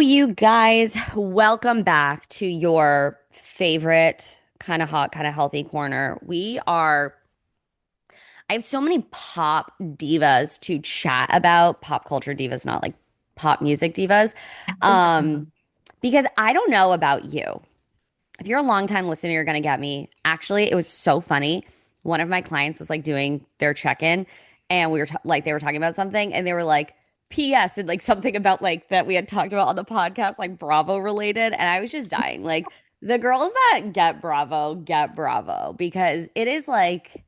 you guys, welcome back to your favorite kind of hot, kind of healthy corner. I have so many pop divas to chat about, pop culture divas, not like pop music divas. Um, because I don't know about you. If you're a longtime listener, you're gonna get me. Actually, it was so funny. One of my clients was like doing their check-in, and we were like they were talking about something, and they were like, "P.S." and like something about like that we had talked about on the podcast, like Bravo related, and I was just dying. Like the girls that get Bravo because it is like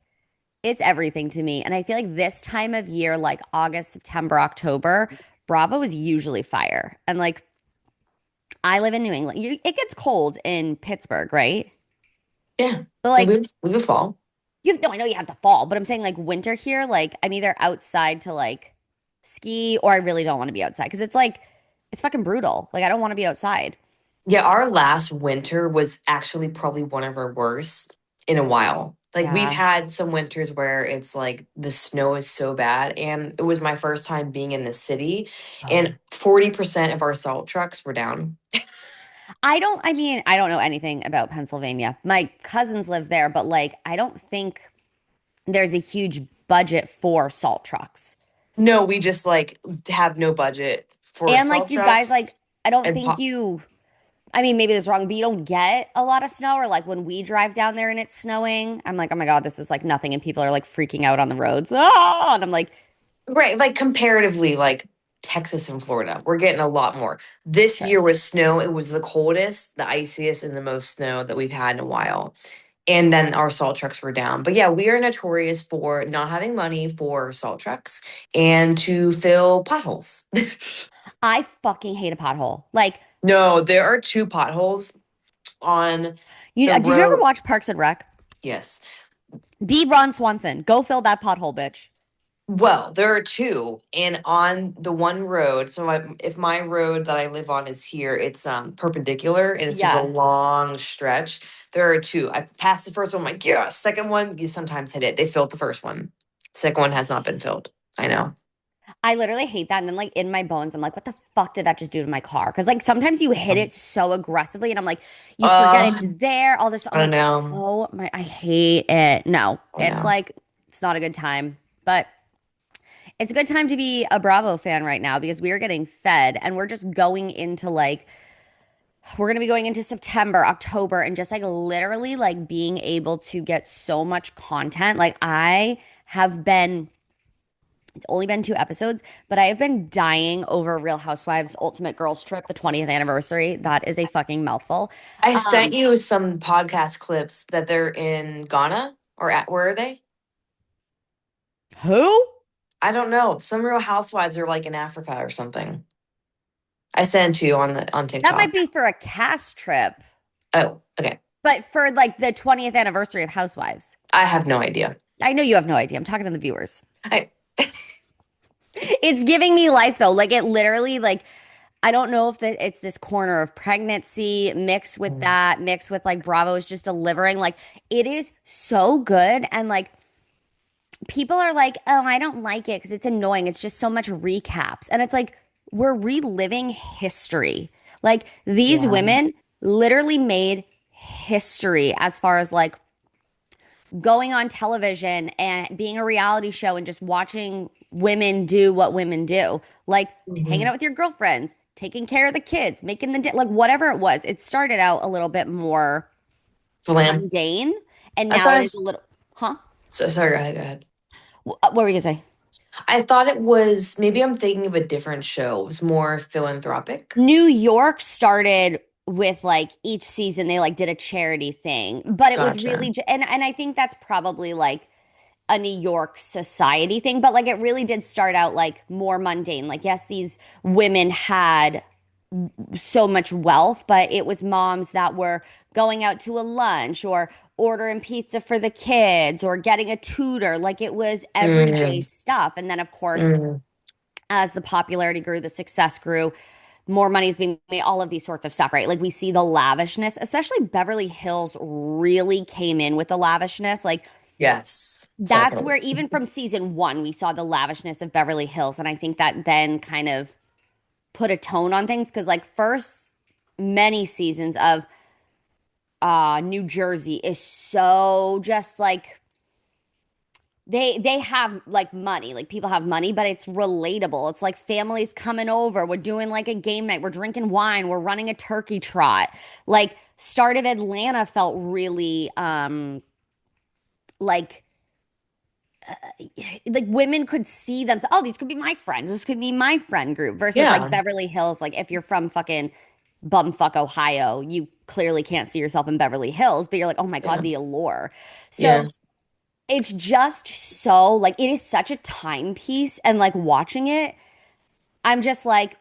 it's everything to me. And I feel like this time of year, like August, September, October, Bravo is usually fire. And like I live in New England. It gets cold in Pittsburgh, right? Yeah, But yeah, like we would fall. no, I know you have the fall, but I'm saying like winter here, like I'm either outside to like ski or I really don't want to be outside because it's like it's fucking brutal. Like I don't want to be outside. Yeah, our last winter was actually probably one of our worst in a while. Like we've Yeah. had some winters where it's like the snow is so bad, and it was my first time being in the city, Oh. and 40% of our salt trucks were down. I mean, I don't know anything about Pennsylvania. My cousins live there, but like I don't think there's a huge budget for salt trucks. No, we just like have no budget for And like salt you guys like trucks I don't and think pop. you I mean maybe this is wrong, but you don't get a lot of snow or like when we drive down there and it's snowing, I'm like, "Oh my God, this is like nothing." And people are like freaking out on the roads. Ah! And I'm like, Right, like comparatively, like Texas and Florida, we're getting a lot more. This sure. year with snow, it was the coldest, the iciest, and the most snow that we've had in a while. And then our salt trucks were down. But yeah, we are notorious for not having money for salt trucks and to fill potholes. I fucking hate a pothole. Like, No, there are two potholes on you the did you ever road. watch Parks and Rec? Yes. Be Ron Swanson. Go fill that pothole, bitch. Well, there are two, and on the one road. So if my road that I live on is here, it's perpendicular, and it's just a Yeah. long stretch. There are two. I passed the first one. I'm like, yeah. Second one, you sometimes hit it. They filled the first one. Second one has not been filled. I know. I literally hate that. And then like in my bones, I'm like, what the fuck did that just do to my car? Because like sometimes you hit it so aggressively and I'm like, you forget Uh, it's there, all this. I'm I like, know. oh my, I hate it. No, I it's know. like, it's not a good time. But it's a good time to be a Bravo fan right now because we are getting fed and we're just going into like, we're going to be going into September, October, and just like literally like being able to get so much content. Like I have been it's only been 2 episodes, but I have been dying over Real Housewives Ultimate Girls Trip, the 20th anniversary. That is a fucking mouthful. I sent Um, you some podcast clips that they're in Ghana or at where are they? who? I don't know. Some Real Housewives are like in Africa or something. I sent it to you on That might TikTok. be for a cast trip, Oh, okay. but for like the 20th anniversary of Housewives. I have no idea. I know you have no idea. I'm talking to the viewers. I It's giving me life though. Like it literally like I don't know if it's this corner of pregnancy mixed with that, mixed with like Bravo is just delivering. Like it is so good. And like people are like, oh, I don't like it because it's annoying. It's just so much recaps. And it's like, we're reliving history. Like these yeah. women literally made history as far as like going on television and being a reality show and just watching women do what women do. Like hanging Hmm. out with your girlfriends, taking care of the kids, making like whatever it was. It started out a little bit more Flam. mundane and I now thought it it is a was, little, huh? so sorry, go ahead, go ahead. What were you gonna say? I thought it was maybe I'm thinking of a different show. It was more philanthropic. New York started with like each season they like did a charity thing, but it was Gotcha. really and I think that's probably like a New York society thing, but like it really did start out like more mundane. Like yes, these women had so much wealth, but it was moms that were going out to a lunch or ordering pizza for the kids or getting a tutor. Like it was everyday Mm, stuff. And then of course, mm. as the popularity grew, the success grew, more money is being made, all of these sorts of stuff, right? Like we see the lavishness, especially Beverly Hills really came in with the lavishness. Like Yes. that's Definitely. where even from season one, we saw the lavishness of Beverly Hills. And I think that then kind of put a tone on things because like first many seasons of New Jersey is so just like they have like money, like people have money, but it's relatable. It's like families coming over. We're doing like a game night. We're drinking wine. We're running a turkey trot. Like start of Atlanta felt really like women could see them. Oh, these could be my friends. This could be my friend group versus like Yeah. Beverly Hills. Like if you're from fucking bumfuck Ohio, you clearly can't see yourself in Beverly Hills, but you're like, oh my God, Yeah. the allure. Yeah. So it's just so like it is such a timepiece and like watching it, I'm just like,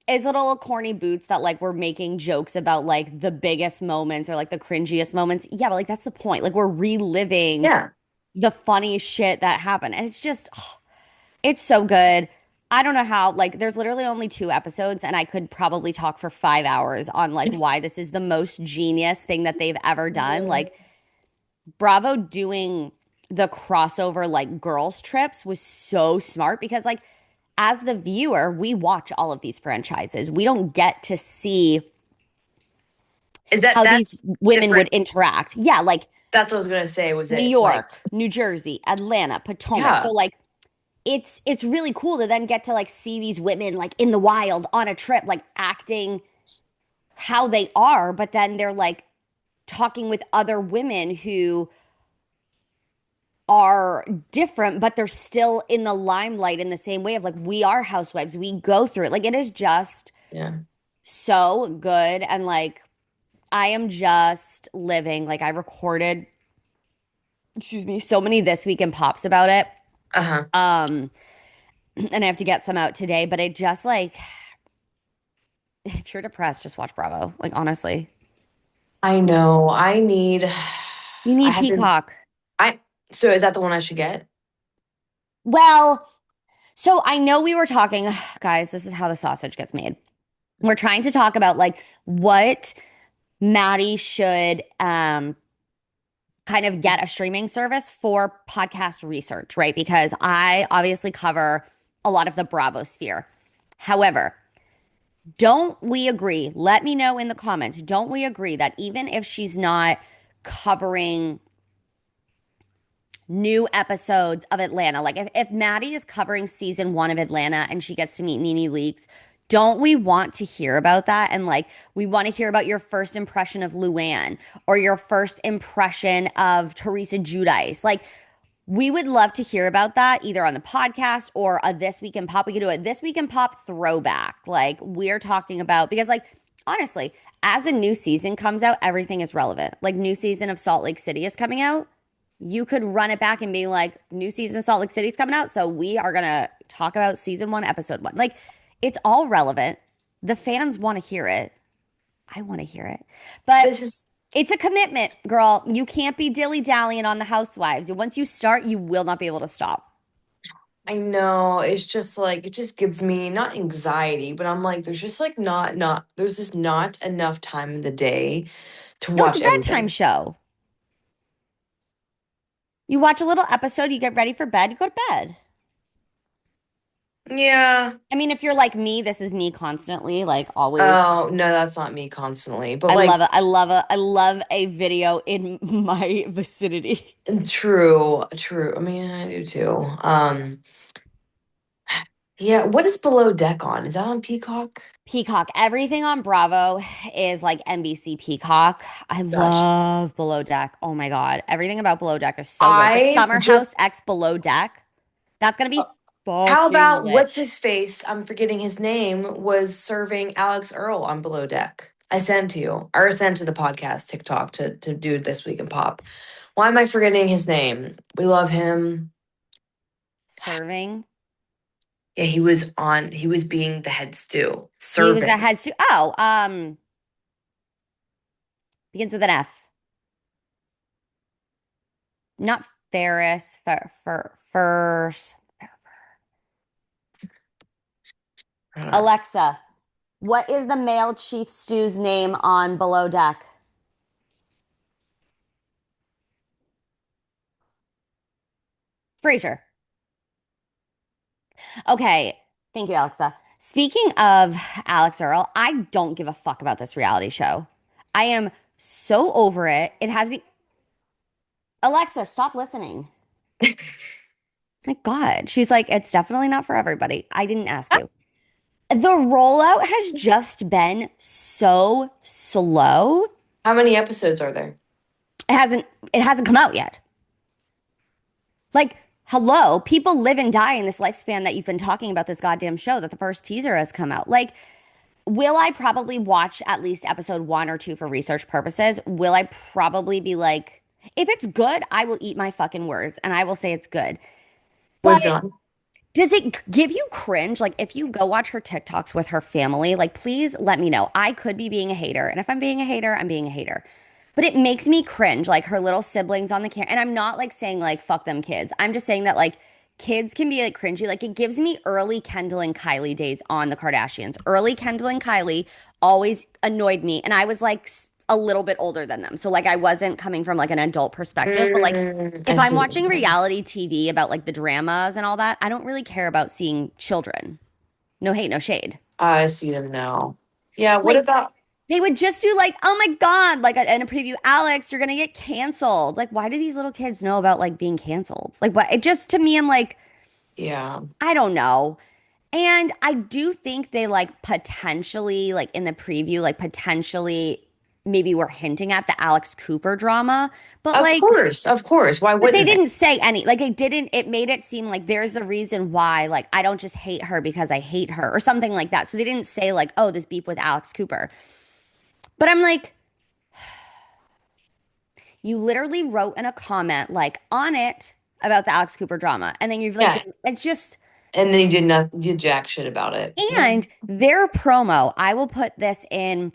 is it all corny boots that like we're making jokes about like the biggest moments or like the cringiest moments? Yeah, but like that's the point. Like we're reliving Yeah. the funny shit that happened. And it's just, oh, it's so good. I don't know how, like, there's literally only 2 episodes, and I could probably talk for 5 hours on like why this is the most genius thing that they've ever done. Like, Bravo doing the crossover like girls trips was so smart because like as the viewer, we watch all of these franchises. We don't get to see Is that how these that's women would different? interact. Yeah, like That's what I was gonna say. Was New it like, York, New Jersey, Atlanta, Potomac. So yeah, like it's really cool to then get to like see these women like in the wild on a trip like acting how they are, but then they're like talking with other women who are different, but they're still in the limelight in the same way of like we are housewives. We go through it. Like it is just yeah, so good. And like I am just living. Like I recorded, excuse me, so many this week in pops about it. uh-huh. Um, and I have to get some out today, but it just like if you're depressed, just watch Bravo. Like honestly. I know. I need. You I need have been. Peacock. I so is that the one I should get? Well, so I know we were talking, guys, this is how the sausage gets made. We're trying to talk about like what Maddy should kind of get a streaming service for podcast research, right? Because I obviously cover a lot of the Bravo sphere. However, don't we agree? Let me know in the comments. Don't we agree that even if she's not covering new episodes of Atlanta, like if Maddy is covering season 1 of Atlanta and she gets to meet Nene Leakes, don't we want to hear about that? And like, we want to hear about your first impression of Luann or your first impression of Teresa Giudice. Like, we would love to hear about that either on the podcast or a This Week in Pop. We could do a This Week in Pop throwback. Like, we're talking about, because, like, honestly, as a new season comes out, everything is relevant. Like, new season of Salt Lake City is coming out. You could run it back and be like, new season of Salt Lake City is coming out. So we are going to talk about season 1, episode 1. Like, it's all relevant. The fans want to hear it. I want to hear it. But This is. it's a commitment, girl. You can't be dilly-dallying on the housewives. Once you start, you will not be able to stop. I know. It's just like it just gives me not anxiety, but I'm like, there's just like not there's just not enough time in the day to No, it's a watch bedtime everything. show. You watch a little episode, you get ready for bed, you go to bed. Yeah. I mean, if you're like me, this is me constantly, like always. Oh no, that's not me constantly. But I love like it. I love a video in my vicinity. true, true. I mean, I do too. Yeah, what is Below Deck on? Is that on Peacock? Peacock. Everything on Bravo is like NBC Peacock. I Gotcha. love Below Deck. Oh my God. Everything about Below Deck is so good. The I Summer just House X Below Deck. That's gonna uh, be how fucking about lit. what's his face? I'm forgetting his name, was serving Alex Earl on Below Deck. I sent to you, or sent to the podcast TikTok to do This Week in Pop. Why am I forgetting his name? We love him. Serving. Yeah, he was being the head stew, He was the serving. head oh, begins with an F. Not Ferris. First. I don't know. Alexa, what is the male chief stew's name on Below Deck? Frasier. Okay. Thank you, Alexa. Speaking of Alex Earl, I don't give a fuck about this reality show. I am so over it. It has me. Alexa, stop listening. My God. She's like, it's definitely not for everybody. I didn't ask you. The rollout has just been so slow. How many episodes are there? It hasn't come out yet. Like, hello, people live and die in this lifespan that you've been talking about this goddamn show that the first teaser has come out. Like, will I probably watch at least episode one or two for research purposes? Will I probably be like, if it's good, I will eat my fucking words and I will say it's good. But What's it on? does it give you cringe? Like, if you go watch her TikToks with her family, like, please let me know. I could be being a hater. And if I'm being a hater, I'm being a hater. But it makes me cringe, like her little siblings on the camera. And I'm not like saying, like, fuck them kids. I'm just saying that, like, kids can be like cringy. Like, it gives me early Kendall and Kylie days on the Kardashians. Early Kendall and Kylie always annoyed me. And I was like a little bit older than them. So like I wasn't coming from like an adult perspective, but like I if I'm see what watching you mean. reality TV about like the dramas and all that, I don't really care about seeing children. No hate, no shade. I see them now. Yeah, what Like about they would just do like, oh my God, like in a preview, Alex, you're gonna get canceled. Like, why do these little kids know about like being canceled? Like what it just to me, I'm like, yeah. I don't know. And I do think they like potentially, like in the preview, like potentially maybe we're hinting at the Alex Cooper drama, but Of like, course, of course. Why but they wouldn't they? didn't say any, like, it didn't, it made it seem like there's a reason why, like, I don't just hate her because I hate her or something like that. So they didn't say, like, oh, this beef with Alex Cooper. But I'm like, you literally wrote in a comment, like, on it about the Alex Cooper drama. And then you've, like, Yeah. been, it's just, And then you did not you did jack shit about it. Yeah. and their promo, I will put this in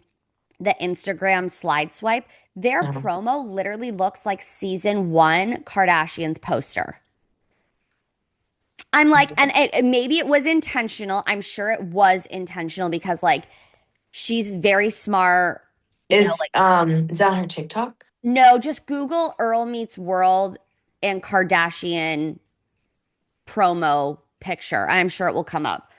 the Instagram slide swipe. Their No. promo literally looks like season one Kardashians poster. I'm like, and maybe it was intentional. I'm sure it was intentional because, like, she's very smart. Like, Is that on her TikTok? no, just Google Earl Meets World and Kardashian promo picture. I'm sure it will come up.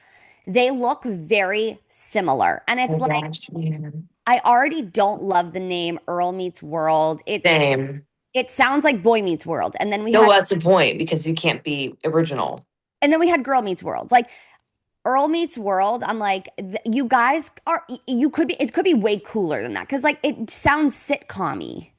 They look very similar. And it's like, Kardashian. I already don't love the name Earl Meets World. Same. It sounds like Boy Meets World. No, that's the point because you can't be original. And then we had Girl Meets World. Like Earl Meets World, I'm like, you guys are, you could be, it could be way cooler than that. Cause like it sounds sitcom-y.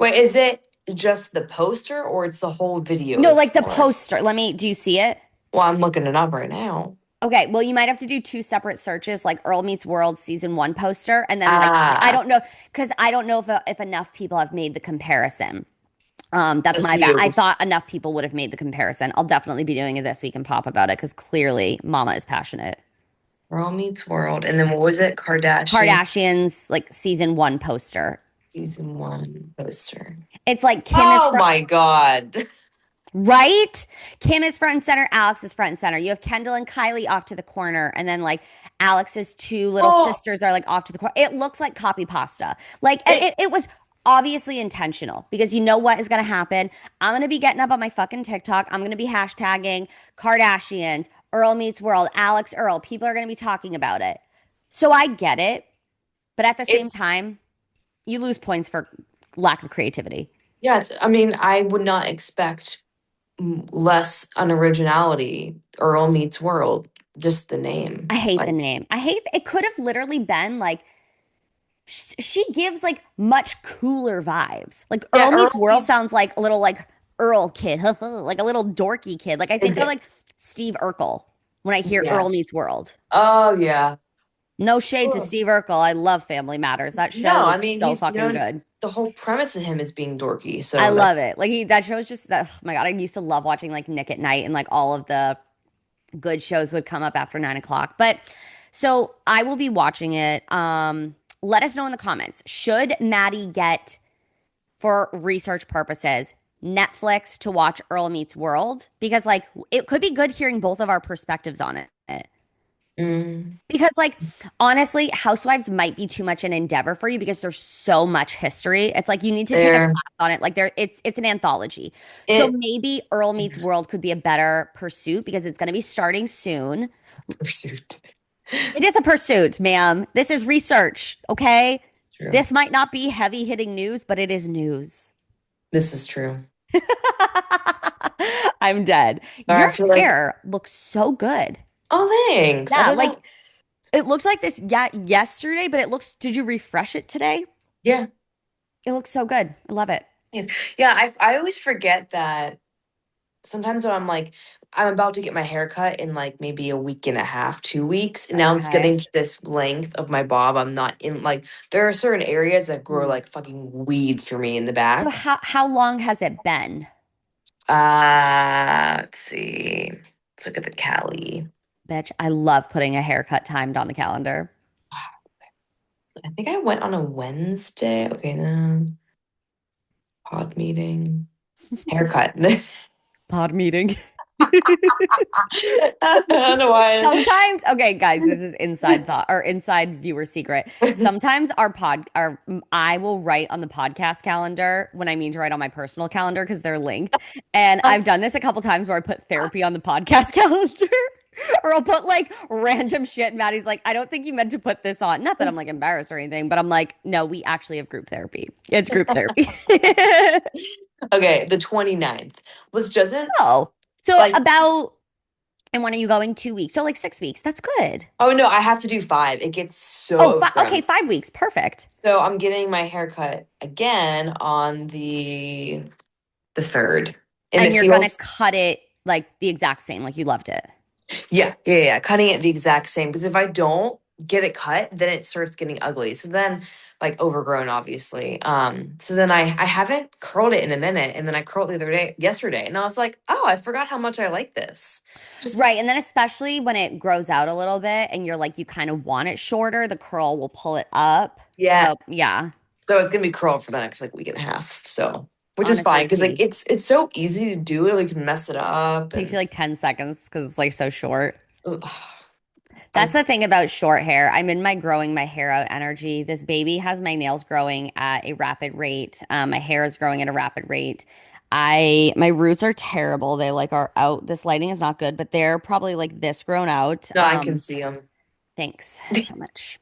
Wait, is it just the poster or it's the whole video No, is like the similar? poster. Do you see it? Well, I'm looking it up right now. Okay, well, you might have to do two separate searches, like Earl Meets World season one poster, and then like I Ah, don't know, because I don't know if enough people have made the comparison. That's just my bad. I views. thought enough people would have made the comparison. I'll definitely be doing it this week and pop about it because clearly Mama is passionate. Girl Meets World. And then what was it? Kardashian Kardashians like season one poster. season one poster. It's like Kim is Oh front, my God. right? Kim is front and center. Alex is front and center. You have Kendall and Kylie off to the corner, and then like Alex's two little Oh, sisters are like off to the corner. It looks like copy pasta. Like it it was obviously intentional because you know what is going to happen. I'm going to be getting up on my fucking TikTok. I'm going to be hashtagging Kardashians, Earl Meets World, Alex Earl. People are going to be talking about it. So I get it, but at the same it's time, you lose points for lack of creativity. yeah, I mean, I would not expect less unoriginality. Earl Meets World, just the name. I hate the Like, name. I hate it could have literally been like she gives like much cooler vibes. Like yeah, Earl Meets Earl World Meets sounds like a little like Earl kid, like a little dorky kid. Like I it think of did. like Steve Urkel when I hear Earl Yes. Meets World. Oh yeah. No shade to Ugh. Steve Urkel. I love Family Matters. That show No, I was mean so he's fucking known good. the whole premise of him is being dorky. I So love that's it. Like that show is just that. Oh my God, I used to love watching like Nick at Night and like all of the good shows would come up after 9 o'clock. But so I will be watching it. Let us know in the comments. Should Maddy get, for research purposes, Netflix to watch Earl Meets World? Because like it could be good hearing both of our perspectives on it. mm, Because like honestly, Housewives might be too much an endeavor for you because there's so much history. It's like you need to take a there. class on it. Like it's an anthology. So It maybe Earl Meets World could be a better pursuit because it's going to be starting soon. pursuit. It is a pursuit, ma'am. This is research, okay? True. This might not be heavy hitting news, but it is news. This is true. I'm dead. Or Your I feel like, hair looks so good. oh, thanks. I Yeah, don't like know. it looks like this yeah yesterday, but it looks did you refresh it today? Yeah. It looks so good. I love it. Yes. Yeah, I always forget that sometimes when I'm like, I'm about to get my hair cut in like maybe a week and a half, 2 weeks, and now it's Okay. getting to this length of my bob. I'm not in like there are certain areas that grow Hmm. like fucking weeds for me in the So back. how long has it been? Let's see. Let's look at the Cali. Bitch, I love putting a haircut timed on the calendar. I think I went on a Wednesday. Okay, no. Pod meeting. Haircut. Pod meeting. I don't know why. Sometimes, okay, guys, this is inside thought or inside viewer secret. Sometimes I will write on the podcast calendar when I mean to write on my personal calendar because they're linked. And I've done this a couple times where I put therapy on the podcast calendar. Or I'll put like random shit. And Maddie's like, I don't think you meant to put this on. Not that I'm like embarrassed or anything, but I'm like, no, we actually have group therapy. It's group therapy. Okay, the 29th, which doesn't Oh, so like, about, and when are you going 2 weeks? So like 6 weeks. That's good. oh no, I have to do 5. It gets so Oh, okay, overgrown. 5 weeks. Perfect. So I'm getting my haircut again on the 3rd. And And it you're gonna feels, cut it like the exact same, like you loved it. yeah. Cutting it the exact same. Because if I don't get it cut, then it starts getting ugly. So then like overgrown, obviously. So then I haven't curled it in a minute. And then I curled it the other day yesterday. And I was like, oh, I forgot how much I like this. Just Right. And then especially when it grows out a little bit and you're like you kind of want it shorter, the curl will pull it up. yeah. So yeah, So it's gonna be curled for the next like week and a half. So which is honestly, fine because like T. it's so easy to do it. We can mess it up Takes you and like 10 seconds because it's like so short. ugh, That's I the thing about short hair. I'm in my growing my hair out energy. This baby has my nails growing at a rapid rate. My hair is growing at a rapid rate. My roots are terrible. They like are out. This lighting is not good, but they're probably like this grown out. no, I can see them. Thanks so much.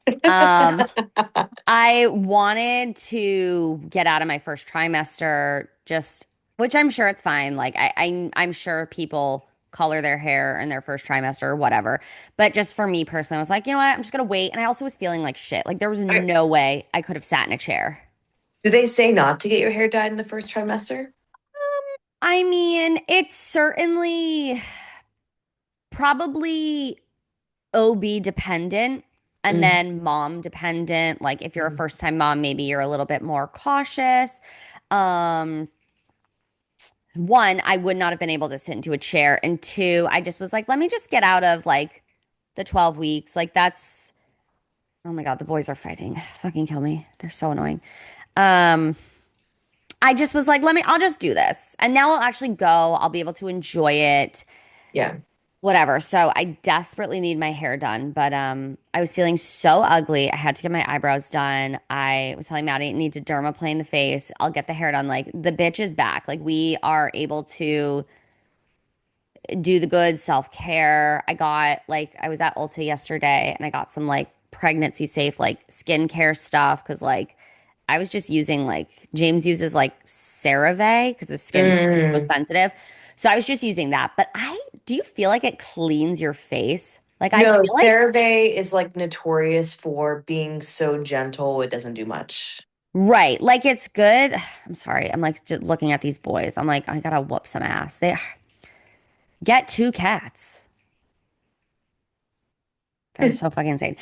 I wanted to get out of my first trimester, just which I'm sure it's fine. Like I'm sure people color their hair in their first trimester or whatever. But just for me personally, I was like, you know what? I'm just gonna wait. And I also was feeling like shit. Like there was Okay. no way I could have sat in a chair. Do they say not to get your hair dyed in the first trimester? I mean, it's certainly probably OB dependent and Mm. then mom dependent. Like if you're a first time mom, maybe you're a little bit more cautious. Um, one, I would not have been able to sit into a chair. And two, I just was like, let me just get out of like the 12 weeks. Like that's, oh my God, the boys are fighting. Fucking kill me. They're so annoying. Um, I just was like, I'll just do this. And now I'll actually go. I'll be able to enjoy it, Yeah. whatever. So I desperately need my hair done, but I was feeling so ugly. I had to get my eyebrows done. I was telling Maddie I need to dermaplane the face. I'll get the hair done. Like the bitch is back. Like we are able to do the good self-care. I was at Ulta yesterday and I got some like pregnancy safe like skincare stuff because like I was just using like James uses like CeraVe because his skin's so Mm. sensitive. So I was just using that. But I do you feel like it cleans your face? Like I No, feel like CeraVe is like notorious for being so gentle. It doesn't do much. right, like it's good. I'm sorry. I'm like just looking at these boys. I'm like I gotta whoop some ass. They get two cats. They're so fucking insane.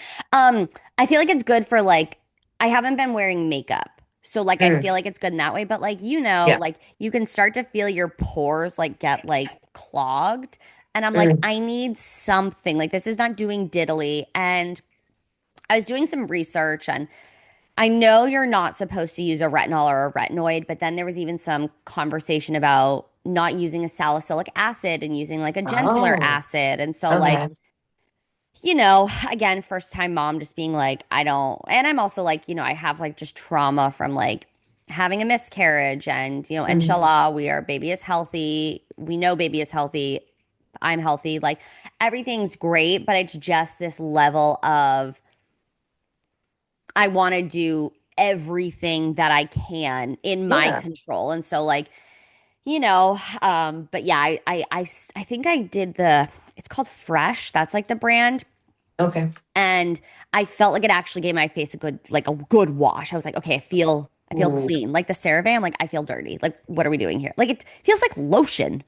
I feel like it's good for like I haven't been wearing makeup. So like I Mm. feel like it's good in that way, but like Yeah. like you can start to feel your pores like get like clogged. And I'm like, Mm. I need something. Like this is not doing diddly. And I was doing some research and I know you're not supposed to use a retinol or a retinoid, but then there was even some conversation about not using a salicylic acid and using like a gentler Oh, acid. And so like okay. again, first time mom just being like, I don't, and I'm also like, I have like just trauma from like having a miscarriage and, Mm. inshallah, baby is healthy. We know baby is healthy. I'm healthy. Like everything's great, but it's just this level of I want to do everything that I can in my Yeah. control. And so like, but yeah, I think I did it's called Fresh. That's like the brand. Okay. And I felt like it actually gave my face a good wash. I was like, okay, I feel Ooh. clean. Like the CeraVe, I'm like, I feel dirty. Like, what are we doing here? Like it feels like lotion.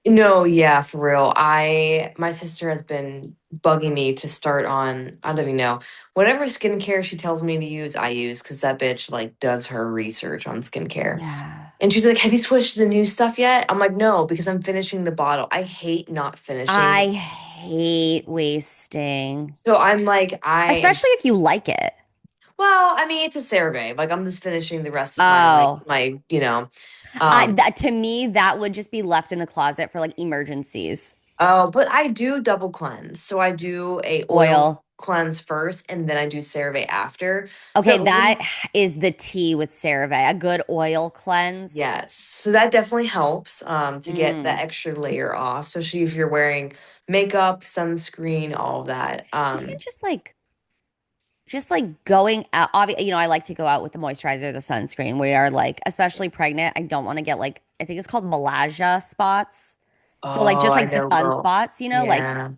No, yeah, for real. My sister has been bugging me to start on, I don't even know, whatever skincare she tells me to use, I use because that bitch like does her research on skincare. Yeah. And she's like, "Have you switched to the new stuff yet?" I'm like, "No, because I'm finishing the bottle. I hate not I finishing." hate wasting, So I'm like, especially if you like it. well, I mean, it's a CeraVe. Like I'm just finishing the rest of Oh, um, to me, that would just be left in the closet for like emergencies. oh, but I do double cleanse. So I do a oil Oil. cleanse first and then I do CeraVe after. Okay, So that is the tea with CeraVe. A good oil cleanse. yes. So that definitely helps to get that Mm. extra layer off, especially if you're wearing makeup, sunscreen, all of that. Even just like going out, I like to go out with the moisturizer, the sunscreen. We are like, especially pregnant, I don't want to get like, I think it's called melasma spots. So like Oh, just I like the know, girl. sunspots, like Yeah.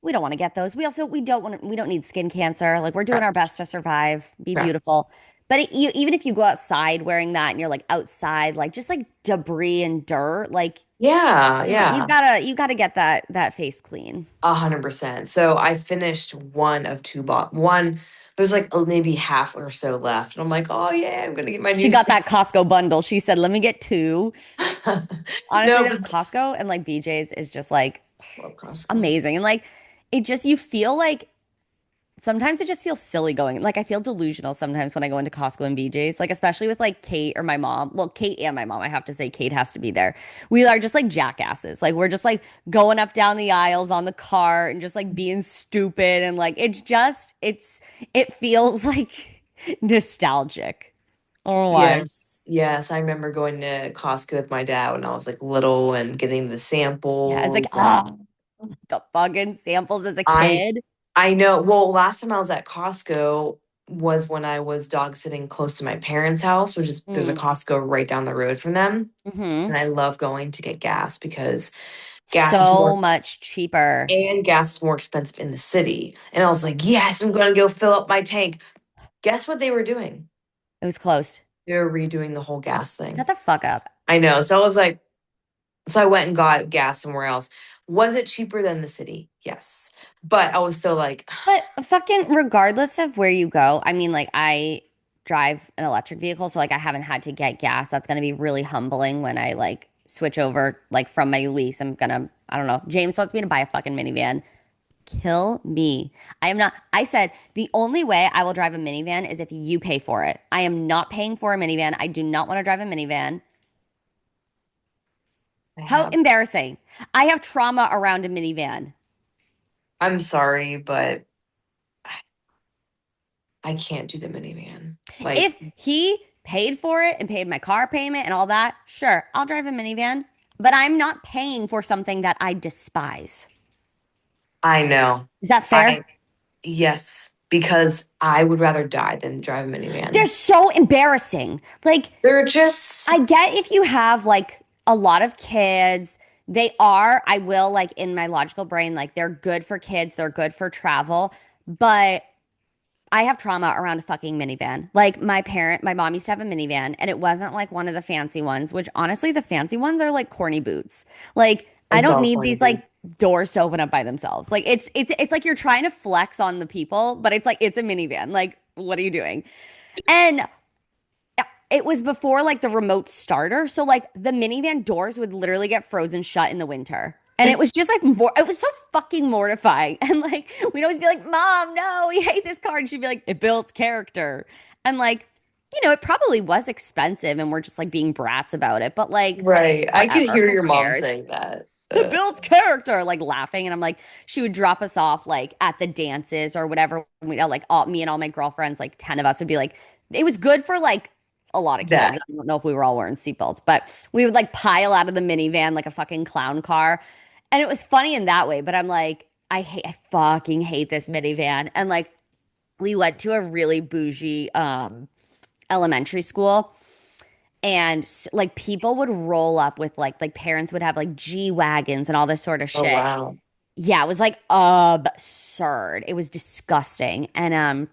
we don't want to get those. We don't need skin cancer. Like we're doing our Correct. best to survive, be Correct. beautiful. But even if you go outside wearing that and you're like outside, like just like debris and dirt, like Yeah, you yeah. gotta get that face clean. 100%. So I finished one of two one. There's like maybe half or so left. And I'm like, oh yeah, I'm gonna get my She new got skin. that Costco bundle. She said, "Let me get two." Honestly, No, though, but Costco and like BJ's is just like love Costco. amazing. And like you feel like sometimes it just feels silly going. Like I feel delusional sometimes when I go into Costco and BJ's, like especially with like Kate or my mom. Well, Kate and my mom, I have to say Kate has to be there. We are just like jackasses. Like we're just like going up down the aisles on the cart and just like being stupid and like it feels like nostalgic. I don't know why. Yes, yes. I remember going to Costco with my dad when I was like little and getting the Yeah, it's like samples and the fucking samples as a I kid. I know. Well, last time I was at Costco was when I was dog sitting close to my parents' house, which is there's a Mm. Costco right down the road from them. Hmm. And I love going to get gas because gas is So more much cheaper. and gas is more expensive in the city. And I was like, yes, I'm gonna go fill up my tank. Guess what they were doing? It was closed. They were redoing the whole gas Shut thing. the fuck up. I know. So I was like, so I went and got gas somewhere else. Was it cheaper than the city? Yes. But I was still like, But fucking regardless of where you go, I mean, like I drive an electric vehicle, so like I haven't had to get gas. That's gonna be really humbling when I like switch over like from my lease. I don't know. James wants me to buy a fucking minivan. Kill me. I am not, I said the only way I will drive a minivan is if you pay for it. I am not paying for a minivan. I do not want to drive a minivan. I How have, embarrassing. I have trauma around a minivan. I'm sorry, but I can't do the minivan. Like, If he paid for it and paid my car payment and all that, sure, I'll drive a minivan, but I'm not paying for something that I despise. I know. Is that I, fair? yes, because I would rather die than drive a They're minivan. so embarrassing. Like, They're just, I get if you have like a lot of kids, I will like in my logical brain, like they're good for kids, they're good for travel, but I have trauma around a fucking minivan. Like my mom used to have a minivan and it wasn't like one of the fancy ones, which honestly, the fancy ones are like corny boots. Like I it's don't all need going to these be. like doors to open up by themselves. Like it's like you're trying to flex on the people, but it's like it's a minivan. Like what are you doing? And it was before like the remote starter. So like the minivan doors would literally get frozen shut in the winter. And it was just like it was so fucking mortifying. And like we'd always be like, Mom, no, we hate this car. And she'd be like, it builds character. And like, it probably was expensive and we're just like being brats about it. But like, Right. I could whatever, hear who your mom cares? saying that. It builds character, like laughing. And I'm like, she would drop us off like at the dances or whatever. We like all me and all my girlfriends, like 10 of us would be like, it was good for like a lot of kids. That. I don't know if we were all wearing seatbelts, but we would like pile out of the minivan like a fucking clown car. And it was funny in that way, but I'm like, I fucking hate this minivan. And like, we went to a really bougie elementary school, and like people would roll up with like parents would have like G wagons and all this sort of Oh shit. wow. Yeah, it was like absurd. It was disgusting. And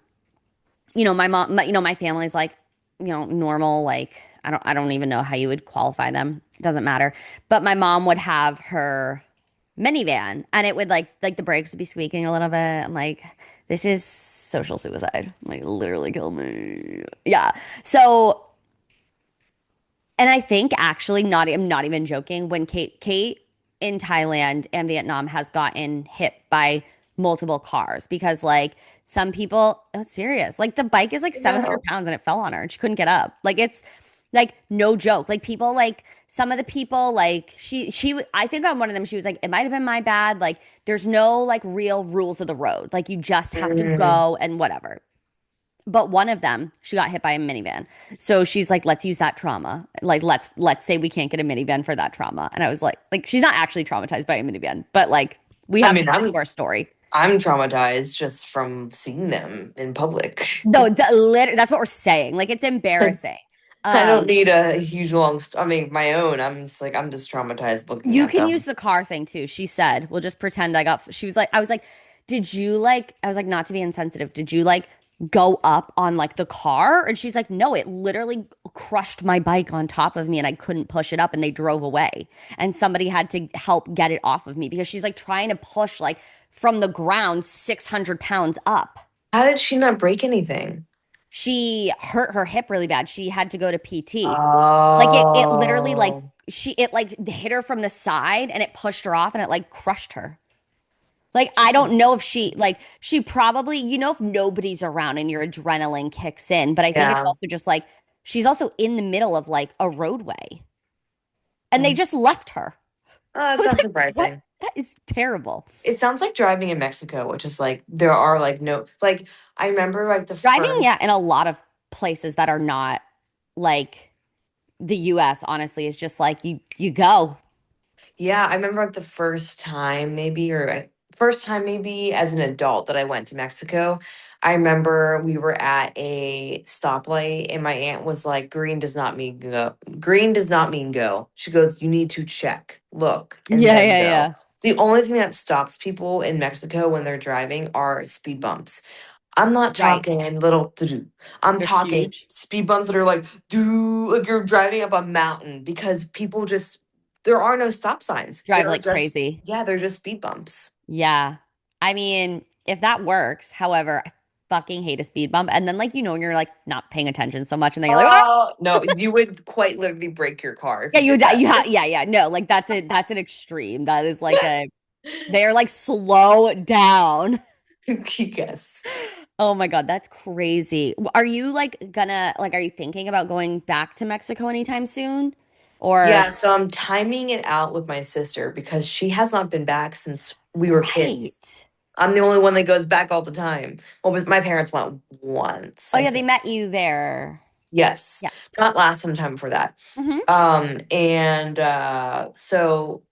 my mom, my family's like, normal, like I don't even know how you would qualify them. It doesn't matter. But my mom would have her minivan, and it would like the brakes would be squeaking a little bit. I'm like, this is social suicide. Like literally kill me. Yeah. So, and I think actually I'm not even joking, when Kate in Thailand and Vietnam has gotten hit by multiple cars, because like some people, oh, serious. Like the bike is like 700 No. pounds and it fell on her and she couldn't get up. Like it's like no joke. Like people, like some of the people, like I think on one of them she was like, it might have been my bad. Like there's no like real rules of the road. Like you just have to Mm. go and whatever. But one of them, she got hit by a minivan. So she's like, let's use that trauma. Like let's say we can't get a minivan for that trauma. And I was like she's not actually traumatized by a minivan, but like we I have to mean, get to our story. I'm traumatized just from seeing them in public. No, that's what we're saying. Like it's embarrassing. I don't Um, need a huge I mean, my own. I'm just traumatized looking You at can use them. the car thing too. She said, we'll just pretend she was like, I was like, I was like, not to be insensitive, did you like go up on like the car? And she's like, no, it literally crushed my bike on top of me and I couldn't push it up and they drove away. And somebody had to help get it off of me because she's like trying to push like from the ground 600 pounds up. How did she not break anything? She hurt her hip really bad. She had to go to PT. Like it literally like Oh, it like hit her from the side and it pushed her off and it like crushed her. Like I don't jeez. know if she probably, if nobody's around and your adrenaline kicks in, but I think it's Yeah. also just like she's also in the middle of like a roadway and they Mm. just left her. Oh, I that's was not like, what? surprising. That is terrible. It sounds like driving in Mexico, which is like there are like no like I remember like the Driving, yeah, first. in a lot of places that are not like the US, honestly, is just like you go. Yeah, I remember like the first time maybe or like, first time maybe as an adult that I went to Mexico. I remember we were at a stoplight and my aunt was like, "Green does not mean go. Green does not mean go." She goes, "You need to check, look, and Yeah, then yeah, go." yeah. The only thing that stops people in Mexico when they're driving are speed bumps. I'm not Right. talking little doo. I'm They're talking huge. speed bumps that are like do like you're driving up a mountain because people just there are no stop signs. Drive There are like just crazy. yeah, they're just speed bumps. Yeah. I mean, if that works, however, I fucking hate a speed bump. And then, like, you're like not paying attention so much. And then you're like, oh, Oh no, you would quite literally break your car if yeah, you you did die. that. Yeah, yeah. No, like, that's it. That's an extreme. That is like they're like slow down. Yes. Oh my God, that's crazy. Are you are you thinking about going back to Mexico anytime soon? Or, Yeah, so I'm timing it out with my sister because she has not been back since we were kids. right. I'm the only one that goes back all the time. Well, my parents went once, Oh, I yeah, they think. met you there. Yes. Yeah. Not last time, time before that. Hmm. And so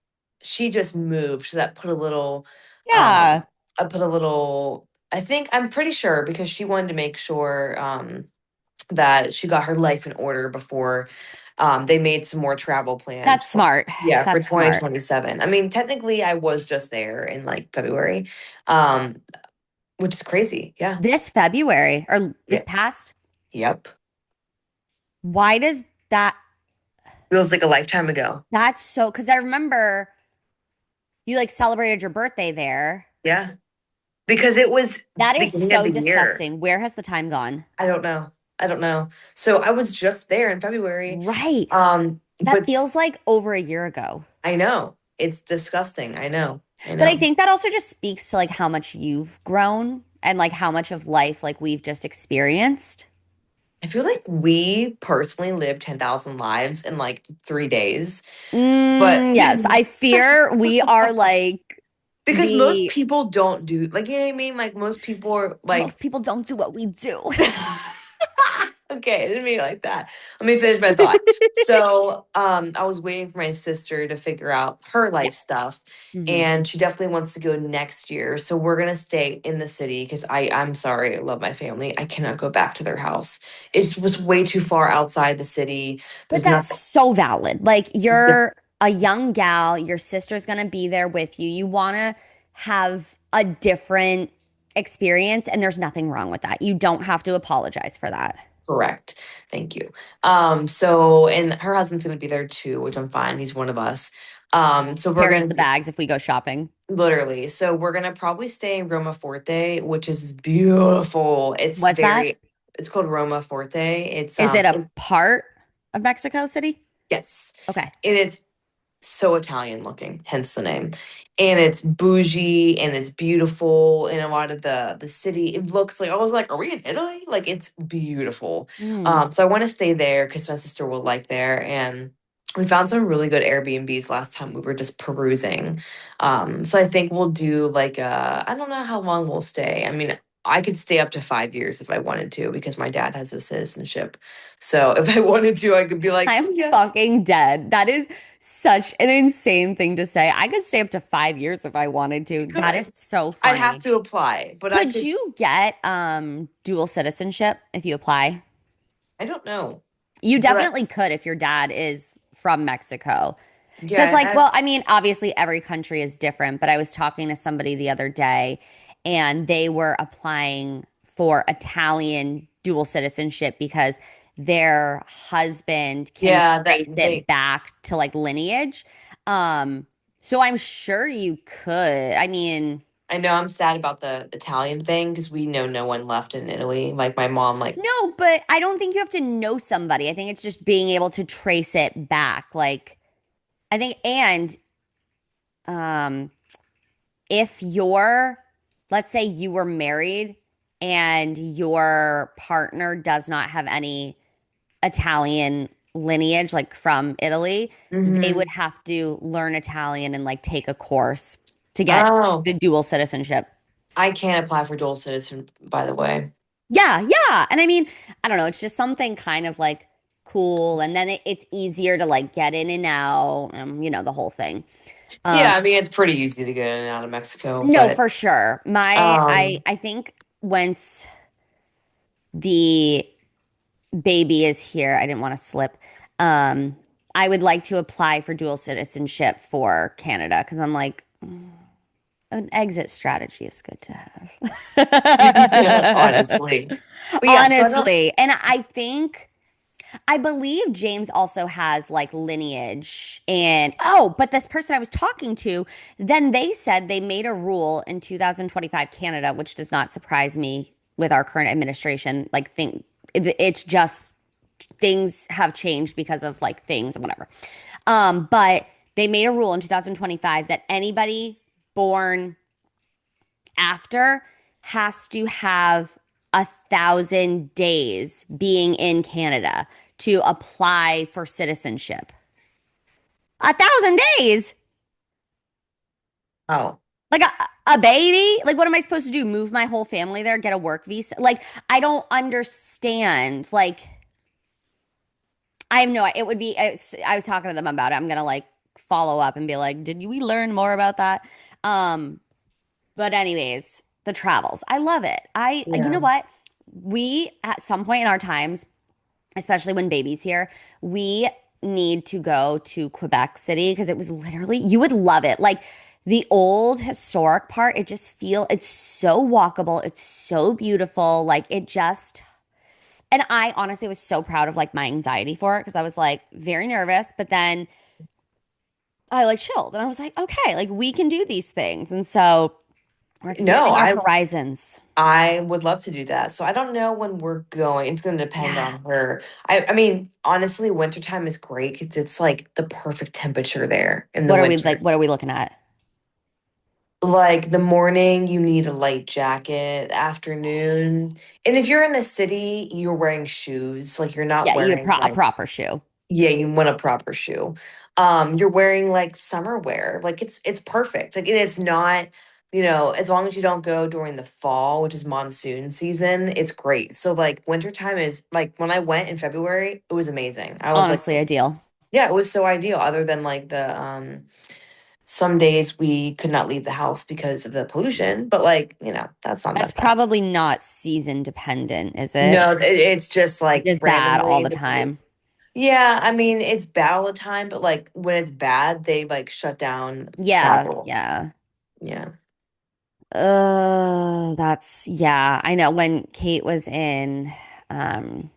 she just moved. So that put a little Yeah. I put a little I think I'm pretty sure because she wanted to make sure that she got her life in order before they made some more travel plans That's for smart. yeah, for That's smart. 2027. I mean, technically I was just there in like February. Um, which is crazy. Yeah. This February or this Yeah. past, Yep. why does that Feels like a lifetime ago. that's so, because I remember you like celebrated your birthday there. Yeah. Because it was That is beginning of so the year. disgusting. Where has the time gone? I don't know. I don't know. So I was just there in February. Right. But That feels like over a year ago. I know. It's disgusting. I know. I But I know. think that also just speaks to like how much you've grown and like how much of life like we've just experienced. I feel like we personally lived 10,000 lives in like 3 days. But Yes, I fear we are like because most the people don't do like you know what I mean? Like most people are like most people don't do what we do. okay, Okay, I didn't mean it like that. Let me finish my thought. So, I was waiting for my sister to figure out her Yeah. life stuff, Hmm. and she definitely wants to go next year. So we're gonna stay in the city because I'm sorry, I love my family. I cannot go back to their house. It was way too far outside the city. But There's that's nothing. so valid. Like Yeah, you're a young gal, your sister's gonna be there with you. You wanna have a different experience, and there's nothing wrong with that. You don't have to apologize for that. correct. Thank you. So and her husband's gonna be there too, which I'm fine. He's one of us. So we're Carries gonna the do bags if we go shopping. literally. So we're gonna probably stay in Roma Forte, which is beautiful. What's that? It's called Roma Forte. Is it a part of Mexico City? Yes. Okay. And it's so Italian looking, hence the name. And it's bougie and it's beautiful. And a lot of the city, it looks like I was like, are we in Italy? Like it's beautiful. Mm. So I want to stay there because my sister will like there. And we found some really good Airbnbs last time we were just perusing. So I think we'll do like I don't know how long we'll stay. I mean, I could stay up to 5 years if I wanted to because my dad has a citizenship. So if I wanted to, I could be like, I'm see ya. fucking dead. That is such an insane thing to say. I could stay up to 5 years if I wanted to. That is Good. so I'd have funny. to apply, but I Could could. you get dual citizenship if you apply? I don't know, You but definitely could if your dad is from Mexico. Because, yeah, like, well, I mean, obviously every country is different, but I was talking to somebody the other day and they were applying for Italian dual citizenship because their husband can yeah, that trace it they. back to like lineage. Um, so I'm sure you could. I mean, I know I'm sad about the Italian thing because we know no one left in Italy. Like my mom, like no, but I don't think you have to know somebody. I think it's just being able to trace it back. Like, I think, and um, if you're, let's say you were married and your partner does not have any Italian lineage, like from Italy, they would hmm. have to learn Italian and like take a course to get Oh, the dual citizenship. I can't apply for dual citizen, by the way. Yeah, yeah. And I mean, I don't know, it's just something kind of like cool. And then it's easier to like get in and out, the whole thing. Yeah, Um, I mean it's pretty easy to get in and out of Mexico, no, but for sure. My um, I think once the baby is here. I didn't want to slip. Um, I would like to apply for dual citizenship for Canada because I'm like, an exit strategy is good to have. honestly, but yeah, so I don't. Honestly. And I believe James also has like lineage. And oh, but this person I was talking to, then they said they made a rule in 2025 Canada, which does not surprise me with our current administration. Like, it's just things have changed because of like things and whatever. But they made a rule in 2025 that anybody born after has to have 1,000 days being in Canada to apply for citizenship. 1,000 days? Oh, Like a baby? Like, what am I supposed to do? Move my whole family there, get a work visa? Like, I don't understand. Like, I have no, it would be, I was talking to them about it. I'm going to like follow up and be like, did we learn more about that? Um, but anyways, the travels. I love it. You know yeah. what? We, at some point in our times, especially when baby's here, we need to go to Quebec City because it was literally, you would love it. Like the old historic part, it's so walkable. It's so beautiful. Like it just, and I honestly was so proud of like my anxiety for it because I was like very nervous, but then I like chilled and I was like, okay, like we can do these things. And so we're No, expanding our horizons. I would love to do that. So I don't know when we're going. It's going to depend Yeah. on her. I mean, honestly, wintertime is great because it's like the perfect temperature there in the winter. What are we looking at? Like the morning, you need a light jacket. Afternoon, and if you're in the city, you're wearing shoes. Like you're not Yeah, wearing a like, proper shoe. yeah, you want a proper shoe. You're wearing like summer wear. Like it's perfect. Like it's not. as long as you don't go during the fall, which is monsoon season, it's great. So like wintertime is like when I went in February, it was amazing. I was like, Honestly, ideal. yeah, it was so ideal, other than like the some days we could not leave the house because of the pollution, but like, that's not That's that bad. probably not season dependent, is it? No, it's just It's like just bad all randomly the the pollution. time. Yeah, I mean, it's bad all the time, but like when it's bad, they like shut down Yeah, travel. yeah. Yeah. Yeah, I know when Kate was in um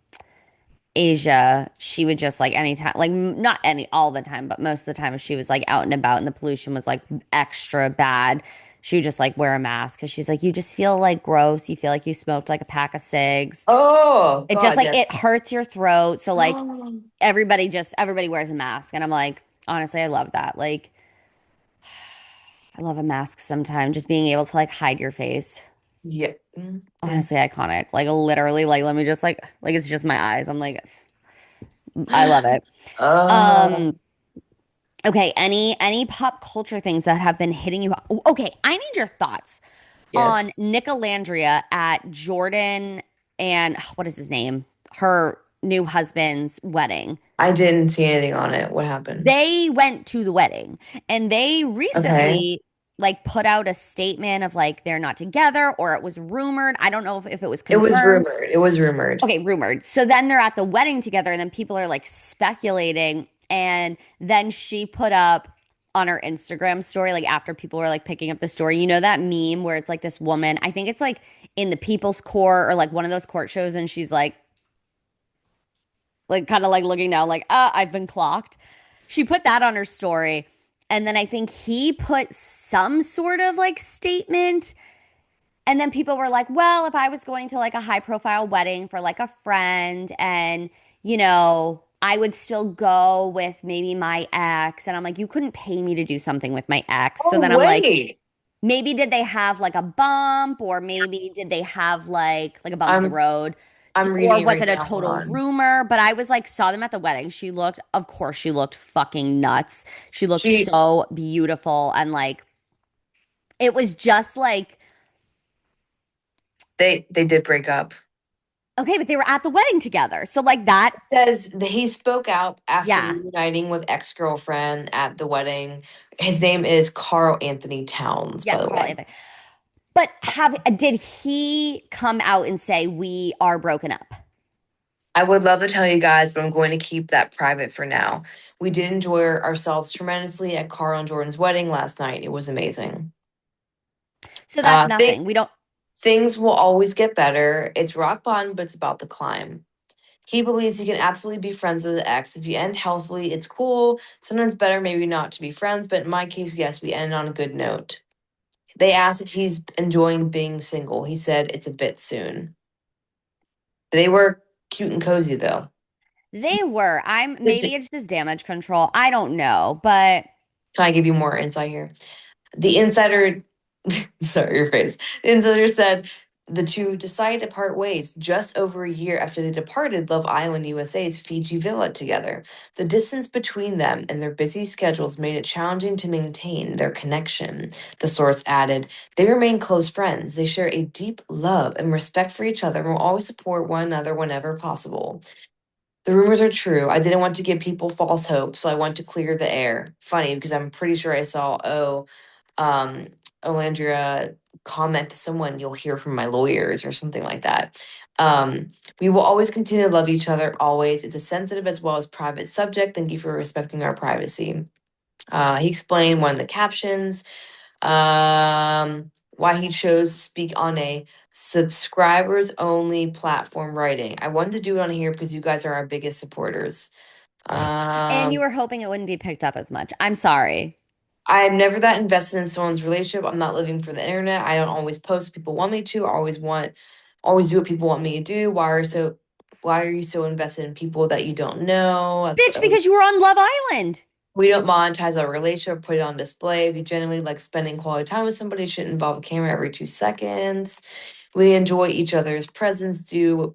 Asia, she would just like anytime, like not any all the time, but most of the time, if she was like out and about and the pollution was like extra bad, she would just like wear a mask because she's like, you just feel like gross. You feel like you smoked like a pack of cigs. Oh It just God, like yes. it hurts your throat. So like Oh, everybody wears a mask, and I'm like, honestly, I love that. Like, I love a mask sometimes, just being able to like hide your face. yeah. Mm, mm. Honestly, iconic. Like literally, like let me just like it's just my eyes. I'm like, I love it. Uh, Um, okay, any pop culture things that have been hitting you? Okay, I need your thoughts on yes. Nick Olandria at Jordan and what is his name? Her new husband's wedding. I didn't see anything on it. What happened? They went to the wedding and they Okay. recently like put out a statement of like they're not together or it was rumored. I don't know if it was It was confirmed. rumored. It was rumored. Okay, rumored. So then they're at the wedding together, and then people are like speculating. And then she put up on her Instagram story, like after people were like picking up the story, you know, that meme where it's like this woman, I think it's like in the People's Court or like one of those court shows, and she's like kind of like looking down, like, I've been clocked. She put that on her story. And then I think he put some sort of like statement and then people were like, well, if I was going to like a high profile wedding for like a friend and, I would still go with maybe my ex. And I'm like, you couldn't pay me to do something with my ex. So Oh, then I'm like, wait. maybe did they have like a bump or maybe did they have like a bump in the I'm road? I'm Or reading it was right it a now. Hold total on. rumor? But I was like, saw them at the wedding. Of course, she looked fucking nuts. She looked She so beautiful. And like, it was just like, they did break up. okay, but they were at the wedding together. So like that, It says that he spoke out after yeah. reuniting with ex-girlfriend at the wedding. His name is Carl Anthony Towns, by Yes, the Carl way. Anthony. But have did he come out and say we are broken up? I would love to tell you guys, but I'm going to keep that private for now. We did enjoy ourselves tremendously at Carl and Jordan's wedding last night. It was amazing. So that's Think nothing. We don't. things will always get better. It's rock bottom, but it's about the climb. He believes he can absolutely be friends with the ex. If you end healthily, it's cool. Sometimes better, maybe not to be friends, but in my case, yes, we ended on a good note. They asked if he's enjoying being single. He said it's a bit soon. They were cute and cozy, though. They were. I'm Can maybe it's just damage control. I don't know, but I give you more insight here? The insider, sorry, your face. The insider said the two decided to part ways just over a year after they departed Love Island USA's Fiji villa together. The distance between them and their busy schedules made it challenging to maintain their connection. The source added, they remain close friends. They share a deep love and respect for each other and will always support one another whenever possible. The rumors are true. I didn't want to give people false hope, so I want to clear the air. Funny because I'm pretty sure I saw, um, Olandria comment to someone, you'll hear from my lawyers or something like that. We will always continue to love each other, always. It's a sensitive as well as private subject. Thank you for respecting our privacy. He explained one of the captions, why he chose to speak on a subscribers only platform writing. I wanted to do it on here because you guys are our biggest supporters. and you Um, were hoping it wouldn't be picked up as much. I'm sorry. I'm never that invested in someone's relationship. I'm not living for the internet. I don't always post what people want me to. I always do what people want me to do. Why are you so invested in people that you don't know? Bitch, because you were on Love Island. We don't monetize our relationship, put it on display. If you genuinely like spending quality time with somebody, it shouldn't involve a camera every 2 seconds. We enjoy each other's presence, we'll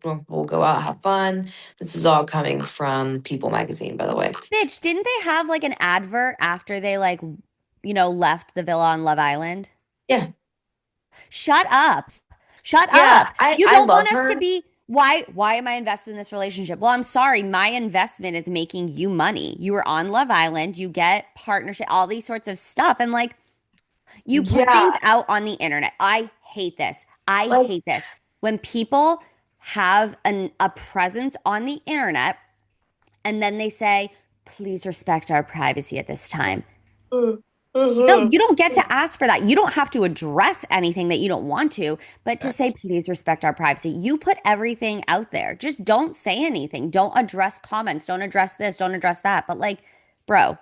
go out, have fun. This is all coming from People magazine, by the way. Bitch, didn't they have like an advert after they left the villa on Love Island? Yeah. Shut up. Shut Yeah, up. I You I don't love want us to her. be why am I invested in this relationship? Well, I'm sorry. My investment is making you money. You were on Love Island, you get partnership, all these sorts of stuff and like you put things Yeah, out on the internet. I hate this. I like hate this. When people have a presence on the internet and then they say, "Please respect our privacy at this time." uh, No, uh-huh. you don't get to ask for that. You don't have to address anything that you don't want to, but to say, please respect our privacy. You put everything out there. Just don't say anything. Don't address comments. Don't address this. Don't address that. But like, bro,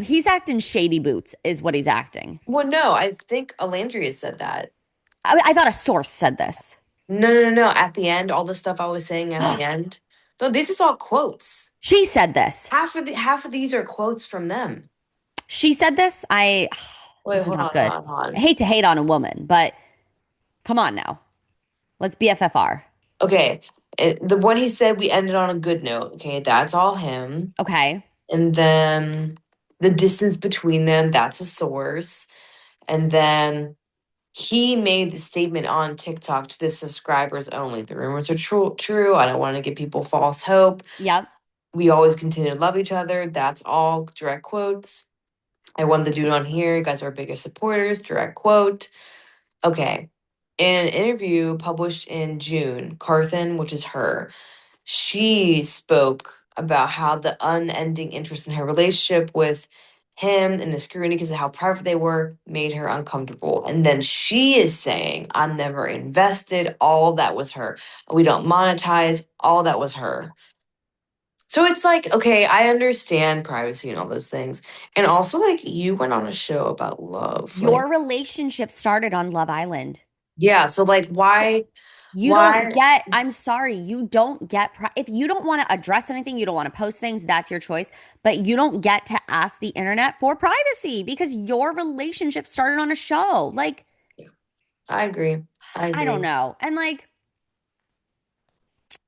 he's acting shady boots, is what he's acting. Well, no, I think Olandria said that. I thought a source said this. No, no, no, no. At the end, all the stuff I was saying at the end. No, this is all quotes. She said this. Half of these are quotes from them. She said this. Wait, This is hold not on, hold good. on, hold I on. hate to hate on a woman, but come on now. Let's BFFR. Okay, the one he said we ended on a good note. Okay, that's all him. Okay. And then the distance between them, that's a source. And then he made the statement on TikTok to the subscribers only. The rumors are true. I don't want to give people false hope. Yep. We always continue to love each other. That's all direct quotes. I wanted to do it on here. You guys are our biggest supporters. Direct quote. Okay. In an interview published in June, Carthan, which is her, she spoke about how the unending interest in her relationship with him and the scrutiny because of how private they were made her uncomfortable. And then she is saying, I'm never invested. All that was her. We don't monetize. All that was her. So it's like, okay, I understand privacy and all those things. And also, like, you went on a show about love. Like, Your relationship started on Love Island. yeah. So, like, So why, you don't why? get, I'm sorry, you don't get, if you don't want to address anything, you don't want to post things, that's your choice. But you don't get to ask the internet for privacy because your relationship started on a show. Like, Yeah, I agree. I I don't agree. know. And like,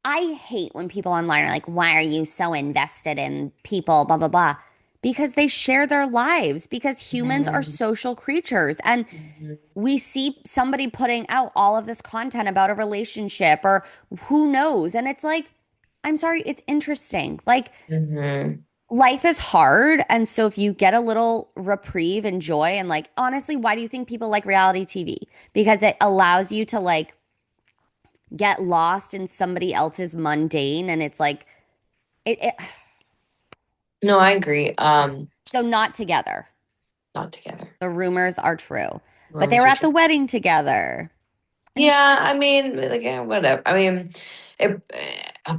I hate when people online are like, why are you so invested in people, blah, blah, blah. Because they share their lives, because humans are Mhm, social creatures. And mhm, we see somebody putting out all of this content about a relationship or who knows. And it's like, I'm sorry, it's interesting. Like, mhm. life is hard. And so if you get a little reprieve and joy, and like, honestly, why do you think people like reality TV? Because it allows you to like get lost in somebody else's mundane. And it's like, it No, I agree. so not together. Not together. The rumors are true, but they Rumors were are at true. the wedding together. And it's Yeah, I mean, like, whatever. I mean, it, I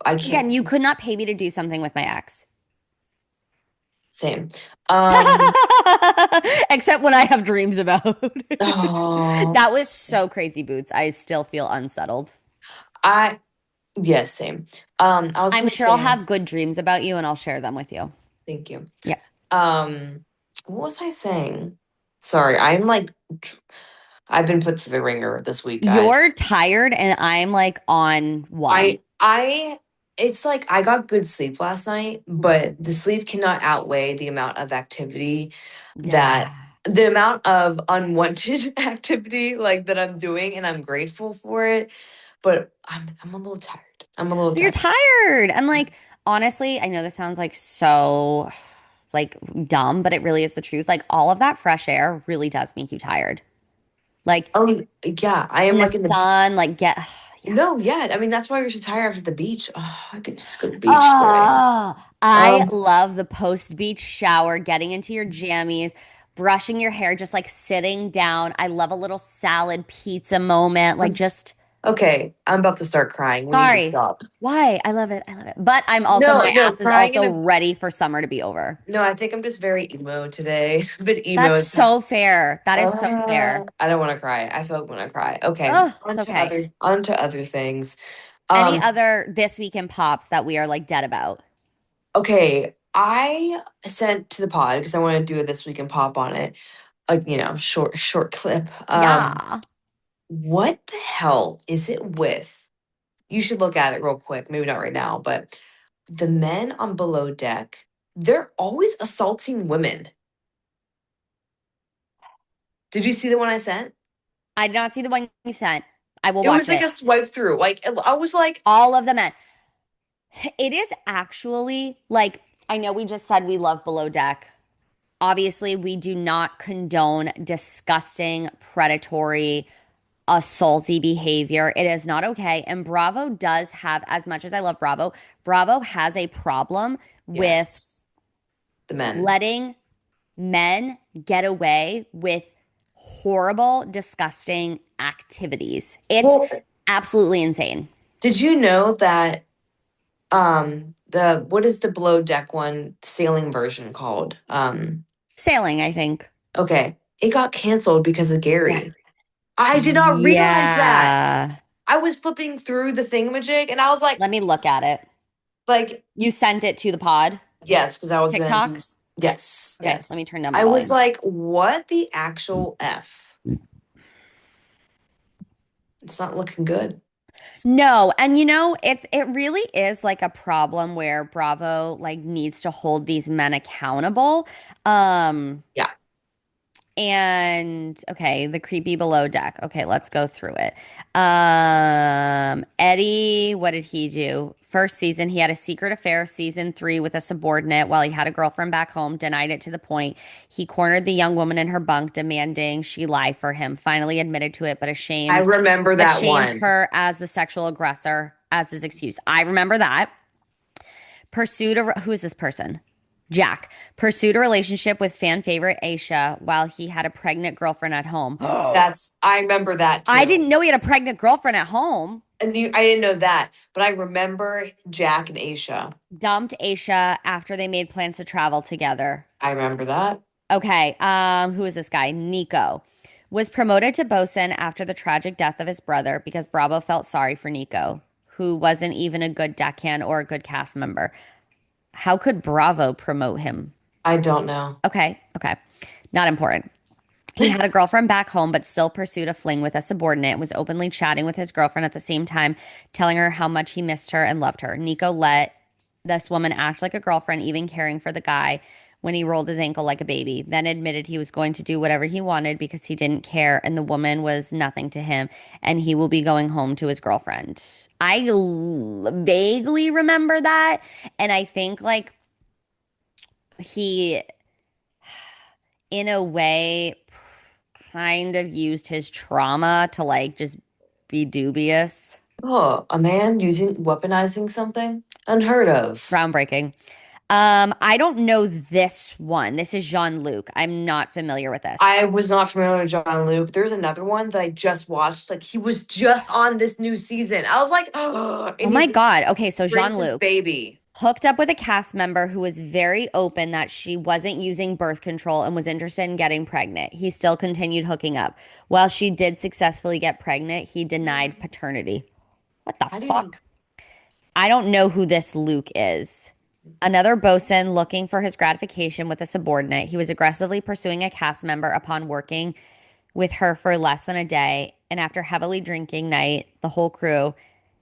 can't. again, you could not pay me to do something with my ex. Same. Um, Except when I have dreams about. oh, That was so crazy, Boots. I still feel unsettled. I yes, same. I was I'm gonna sure I'll say, have good dreams about you and I'll share them with you. thank you. Yeah. What was I saying? Sorry, I've been put through the ringer this week, You're guys. tired and I'm like on one. I it's like I got good sleep last night, Mhm. but the sleep cannot outweigh the amount of activity that Yeah. the amount of unwanted activity like that I'm doing, and I'm grateful for it, but I'm a little tired. I'm a little You're tired. tired. And like, honestly, I know this sounds like so like dumb, but it really is the truth. Like all of that fresh air really does make you tired. Like Yeah, I in am the like in the sun, like get yeah. no, yeah. I mean that's why you're so tired after the beach. Oh, I could just go to the beach today. Oh, I Um, love the post beach shower, getting into your jammies, brushing your hair, just like sitting down. I love a little salad pizza moment. Like just okay, I'm about to start crying. We need to sorry. stop. Why? I love it. I love it. But I'm also No, my no, ass is crying in also a ready for summer to be over. no, I think I'm just very emo today. A bit emo. That's so fair. That is so fair. I don't want to cry. I feel like when I cry. Okay, Oh, it's okay. on to other things. Any Um, other this week in pops that we are like dead about? okay, I sent to the pod because I want to do a this week and pop on it. Like, short clip. Yeah. What the hell is it with? You should look at it real quick. Maybe not right now, but the men on below deck, they're always assaulting women. Did you see the one I sent? I did not see the one you sent. I will It watch was like it. a swipe through. Like I was like, All of the men. It is actually like, I know we just said we love Below Deck. Obviously, we do not condone disgusting, predatory, assaulty behavior. It is not okay. And Bravo does have, as much as I love Bravo, Bravo has a problem with yes, the men. letting men get away with horrible, disgusting activities. It's Well, absolutely insane. did you know that the what is the below deck one sailing version called? Sailing, I think. Okay, it got canceled because of Yes. Gary. I did not realize that. Yeah. I was flipping through the thingamajig and I was like, Let me look at it. like You sent it to the pod yes, because I was gonna do TikTok. yes, Okay, let me yes. turn down the I was volume. like, what the actual F? It's not looking good. No, and it really is like a problem where Bravo like needs to hold these men accountable. Um, Yeah. And okay, the creepy below deck. Okay, let's go through it. Eddie, what did he do? First season, he had a secret affair, season three, with a subordinate while he had a girlfriend back home, denied it to the point. He cornered the young woman in her bunk, demanding she lie for him. Finally admitted to it, I remember but that shamed one. her as the sexual aggressor as his excuse. I remember that. Who is this person? Jack pursued a relationship with fan favorite Aisha while he had a pregnant girlfriend at home. I remember that I too. didn't know he had a pregnant girlfriend at home. I didn't know that, but I remember Jack and Aisha. Dumped Aisha after they made plans to travel together. I remember that. Okay, who is this guy? Nico was promoted to bosun after the tragic death of his brother because Bravo felt sorry for Nico, who wasn't even a good deckhand or a good cast member. How could Bravo promote him? I don't know. Okay, okay. Not important. He had a girlfriend back home, but still pursued a fling with a subordinate, was openly chatting with his girlfriend at the same time, telling her how much he missed her and loved her. Nico let this woman act like a girlfriend, even caring for the guy when he rolled his ankle like a baby, then admitted he was going to do whatever he wanted because he didn't care and the woman was nothing to him and he will be going home to his girlfriend. Vaguely remember that. And I think like he, in a way, kind of used his trauma to like just be dubious. Oh, a man using weaponizing something? Unheard of. Groundbreaking. I don't know this one. This is Jean-Luc. I'm not familiar with this. I was not familiar with John Luke. There's another one that I just watched. Like he was just on this new season. I was like, oh, Oh and my he God. Okay, so brings his Jean-Luc baby. hooked up with a cast member who was very open that she wasn't using birth control and was interested in getting pregnant. He still continued hooking up. While she did successfully get pregnant, he denied paternity. What the How do you? fuck? I don't know who this Luke is. Another bosun looking for his gratification with a subordinate. He was aggressively pursuing a cast member upon working with her for less than a day. And after heavily drinking night, the whole crew,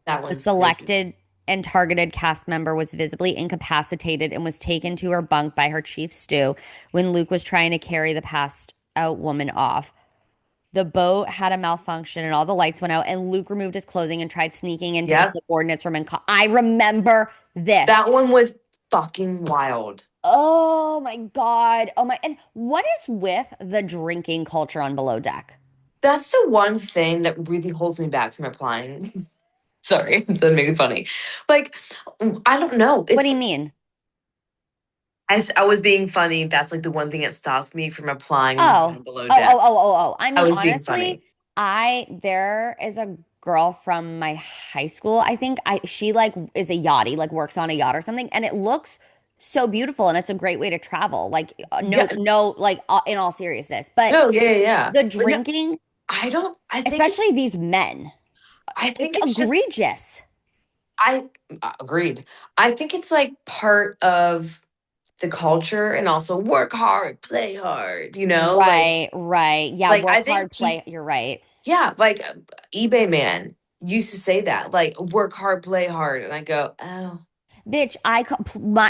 That the one's crazy. selected and targeted cast member was visibly incapacitated and was taken to her bunk by her chief Stu when Luke was trying to carry the passed out woman off. The boat had a malfunction and all the lights went out, and Luke removed his clothing and tried sneaking into the Yep. subordinates room. I remember this. That one was fucking wild. Oh my God. Oh my. And what is with the drinking culture on Below Deck? That's the one thing that really holds me back from applying. Sorry, that made it funny. Like, I don't know. What do It's you mean? I was being funny. That's like the one thing that stops me from applying and Oh, going below oh, oh, deck. oh, oh, oh. I I mean, was being honestly, funny. there is a girl from my high school. I think she like is a yachty, like works on a yacht or something, and it looks so beautiful and it's a great way to travel. Like, no, Yeah. no, like in all seriousness, but No, yeah, yeah, yeah. the But no, drinking, I don't especially these men, I it's think it's just egregious. I agreed. I think it's like part of the culture and also work hard, play hard, Right, right. Yeah, like work I think hard, play. You're right. yeah, like eBay man used to say that, like work hard, play hard, and I go, oh. Bitch,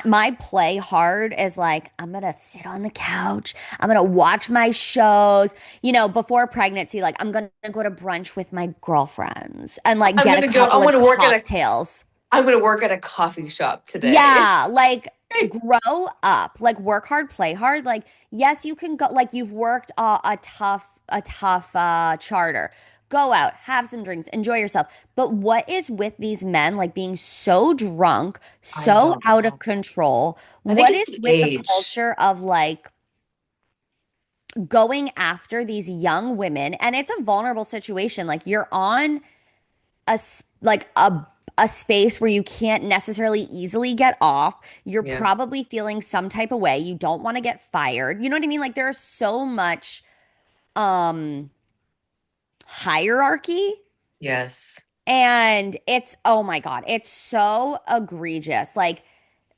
my play hard is like I'm gonna sit on the couch. I'm gonna watch my shows. Before pregnancy, like I'm gonna go to brunch with my girlfriends and like I'm get a gonna go. couple of cocktails. I'm gonna work at a coffee shop today. Yeah, like grow up. Like work hard, play hard. Like yes, you can go like you've worked a tough charter. Go out, have some drinks, enjoy yourself. But what is with these men like being so drunk, I so don't out of know. control? I think What it's is the with the age. culture of like going after these young women? And it's a vulnerable situation. Like you're on like a space where you can't necessarily easily get off. You're Yeah. probably feeling some type of way. You don't want to get fired. You know what I mean? Like there's so much um hierarchy, Yes. and it's, oh my God, it's so egregious. Like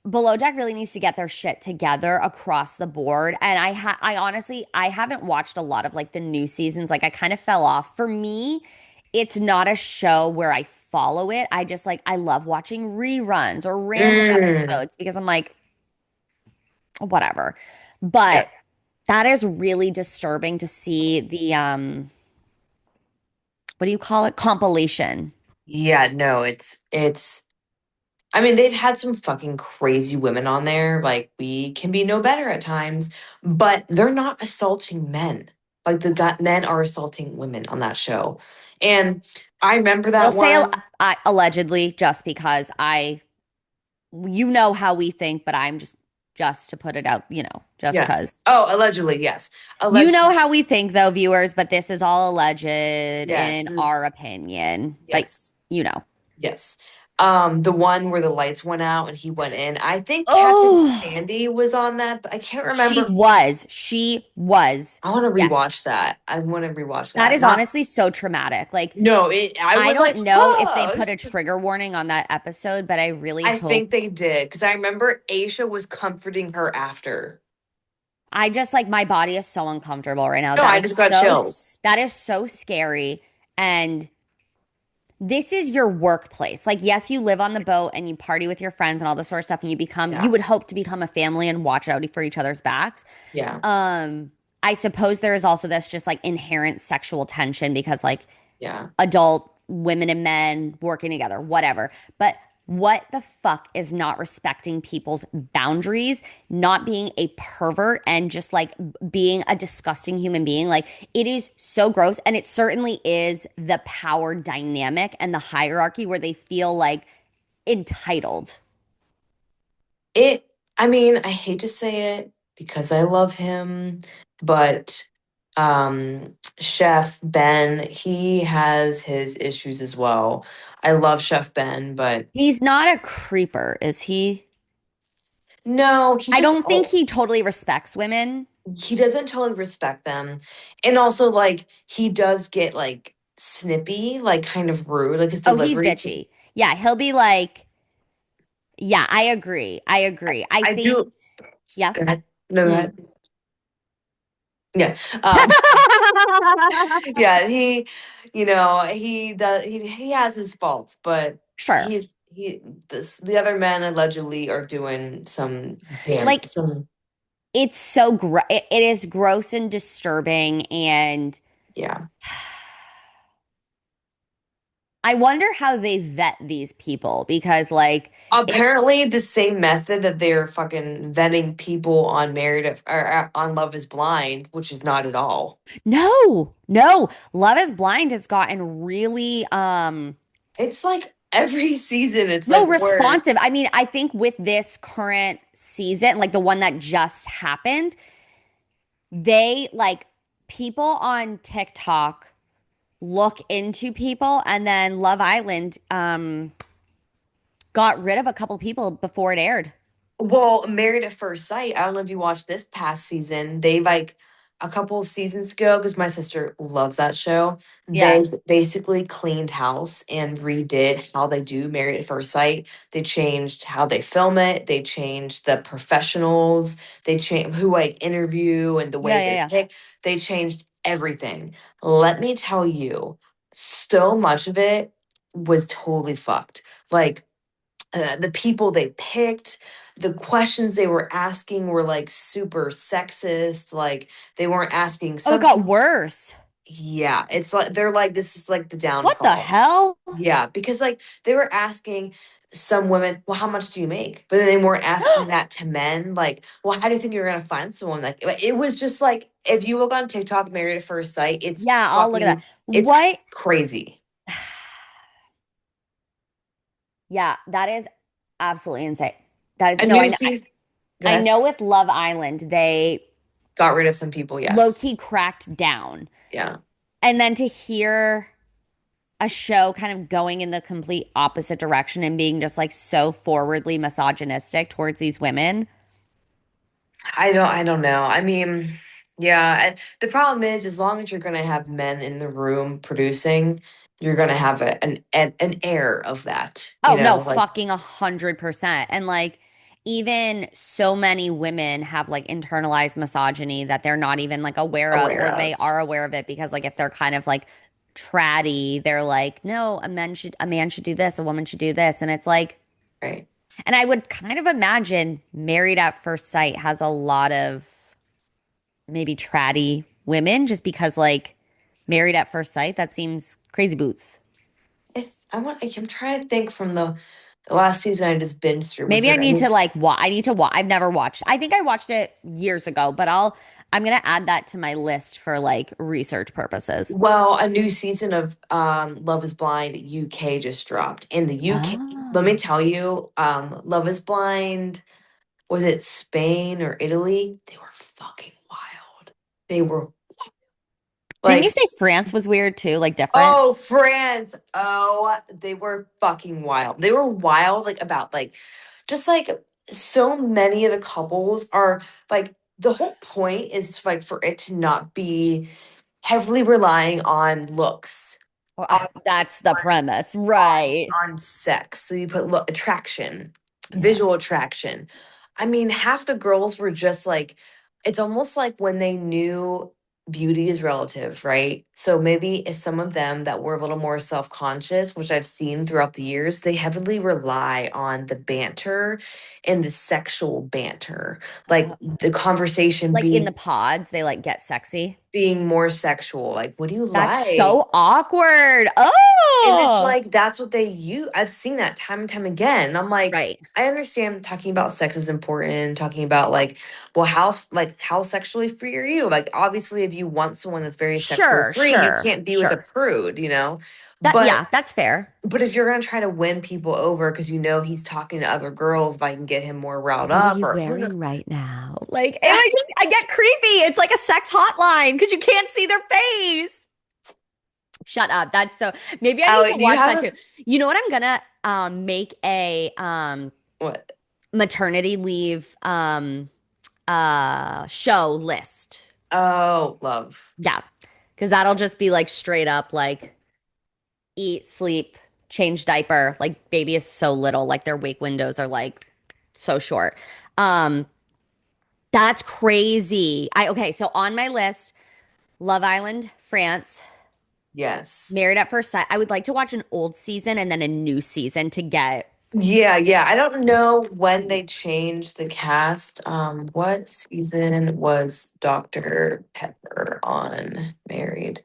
Below Deck really needs to get their shit together across the board. And I honestly I haven't watched a lot of like the new seasons. Like I kind of fell off. For me, it's not a show where I follow it. I just like I love watching reruns or random Mm. episodes because I'm like, whatever. Yeah. But that is really disturbing to see the what do you call it? Compilation. Yeah, no, it's I mean, they've had some fucking crazy women on there. Like, we can be no better at times, but they're not assaulting men. Like, men are assaulting women on that show. And I remember We'll that say one. allegedly just because I you know how we think, but I'm just to put it out, just Yes. because. Oh, allegedly, yes. You know Allegedly, how we think though, viewers, but this is all alleged in yes. our opinion. But Yes. you know. Yes. The one where the lights went out and he went in. I think Captain Oh, Sandy was on that, but I can't she remember. was. She was. I want to Yes. rewatch that. I want to rewatch That that. is Not honestly so traumatic. Like, No, I I was like, don't know if they fuck. put a trigger warning on that episode, but I really I hope. think they did because I remember Aisha was comforting her after. I just like my body is so uncomfortable right now. No, I just got chills. That is so scary. And this is your workplace. Like, yes, you live on the boat and you party with your friends and all this sort of stuff, and you Yeah. would hope to become a family and watch out for each other's backs. Yeah. Um, I suppose there is also this just like inherent sexual tension because like Yeah. adult women and men working together, whatever. But what the fuck is not respecting people's boundaries, not being a pervert, and just like being a disgusting human being? Like, it is so gross. And it certainly is the power dynamic and the hierarchy where they feel like entitled. It, I mean, I hate to say it because I love him, but Chef Ben, he has his issues as well. I love Chef Ben, but He's not a creeper, is he? no, I don't think he totally respects women. he doesn't totally respect them. And also like he does get like snippy, like kind of rude, like his Oh, he's delivery. bitchy. Yeah, he'll be like, yeah, I agree. I I, agree. I I think, do. yeah. Go ahead. No, go Mm. ahead. Yeah. Yeah, he does he has his faults, but Sure. the other men allegedly are doing Like some it's it is gross and disturbing, and yeah. I wonder how they vet these people because like if Apparently the same method that they're fucking vetting people on on Love is Blind, which is not at all. no, Love is Blind has gotten really It's like every season it's no like responsive. worse. I mean, I think with this current season, like the one that just happened, they like people on TikTok look into people, and then Love Island got rid of a couple people before it aired. Well, Married at First Sight, I don't know if you watched this past season. They like a couple of seasons ago, because my sister loves that show. They Yeah. basically cleaned house and redid how they do Married at First Sight. They changed how they film it. They changed the professionals. They changed who like interview and the Yeah, way yeah, they yeah. pick. They changed everything. Let me tell you, so much of it was totally fucked. Like the people they picked, the questions they were asking were like super sexist. Like they weren't asking Oh, it some got people. worse. Yeah, it's like they're like this is like the What the downfall. hell? Yeah, because like they were asking some women, well, how much do you make? But then they weren't asking that to men. Like, well, how do you think you're gonna find someone? Like, it was just like if you look on TikTok, Married at First Sight, Yeah, I'll look at that. it's What? crazy. Yeah, that is absolutely insane. That A is no, new season. Go I ahead. know with Love Island, they Got rid of some people. low Yes. key cracked down. Yeah. And then to hear a show kind of going in the complete opposite direction and being just like so forwardly misogynistic towards these women. I don't know. I mean, yeah, and the problem is as long as you're going to have men in the room producing, you're going to have an air of that, Oh no, like fucking 100%. And like even so many women have like internalized misogyny that they're not even like aware of, aware or they of. are aware of it because like if they're kind of like tratty, they're like, no, a man should do this, a woman should do this. And it's like, Right. and I would kind of imagine Married at First Sight has a lot of maybe tratty women just because like Married at First Sight, that seems crazy boots. If I want, I'm trying to think from the last season I just binged through. Was Maybe I there need any? to like I need to watch. I've never watched. I think I watched it years ago, but I'm gonna add that to my list for like research purposes. Well, a new season of Love is Blind UK just dropped. In the UK, let me Oh. tell you, Love is Blind, was it Spain or Italy? They were fucking wild. They were Didn't you like, say France was weird too, like different? oh, France. Oh, they were fucking wild. They were wild, like about like just like so many of the couples are like the whole point is like for it to not be heavily relying on looks, Well, on that's the premise, right? on sex. So you put look attraction, Yeah. visual attraction. I mean, half the girls were just like, it's almost like when they knew beauty is relative, right? So maybe it's some of them that were a little more self-conscious, which I've seen throughout the years, they heavily rely on the banter and the sexual banter, like the conversation Like in the pods, they like get sexy. being more sexual. Like, what do you That's like? so awkward. And it's Oh. like that's what they use. I've seen that time and time again. And I'm like, Right. I understand talking about sex is important, talking about like, well, how sexually free are you? Like, obviously, if you want someone that's very sexually Sure, free, you sure, can't be with a sure. prude. That But yeah, that's fair. if you're gonna try to win people over because you know he's talking to other girls, if I can get him more riled What are up, you or who knows? wearing right now? Like, and I get creepy. It's like a sex hotline because you can't see their face. Shut up. That's so maybe I need to Allie, do you watch that have too. You know what? I'm gonna make a what? maternity leave show list. Oh, love. Yeah. Because that'll just be like straight up like eat, sleep, change diaper. Like baby is so little, like their wake windows are like so short. Um, that's crazy. I okay, so on my list, Love Island, France, Yes. Married at First Sight. I would like to watch an old season and then a new season to get. Yeah, yeah. I don't know when they changed the cast. What season was Dr. Pepper on Married?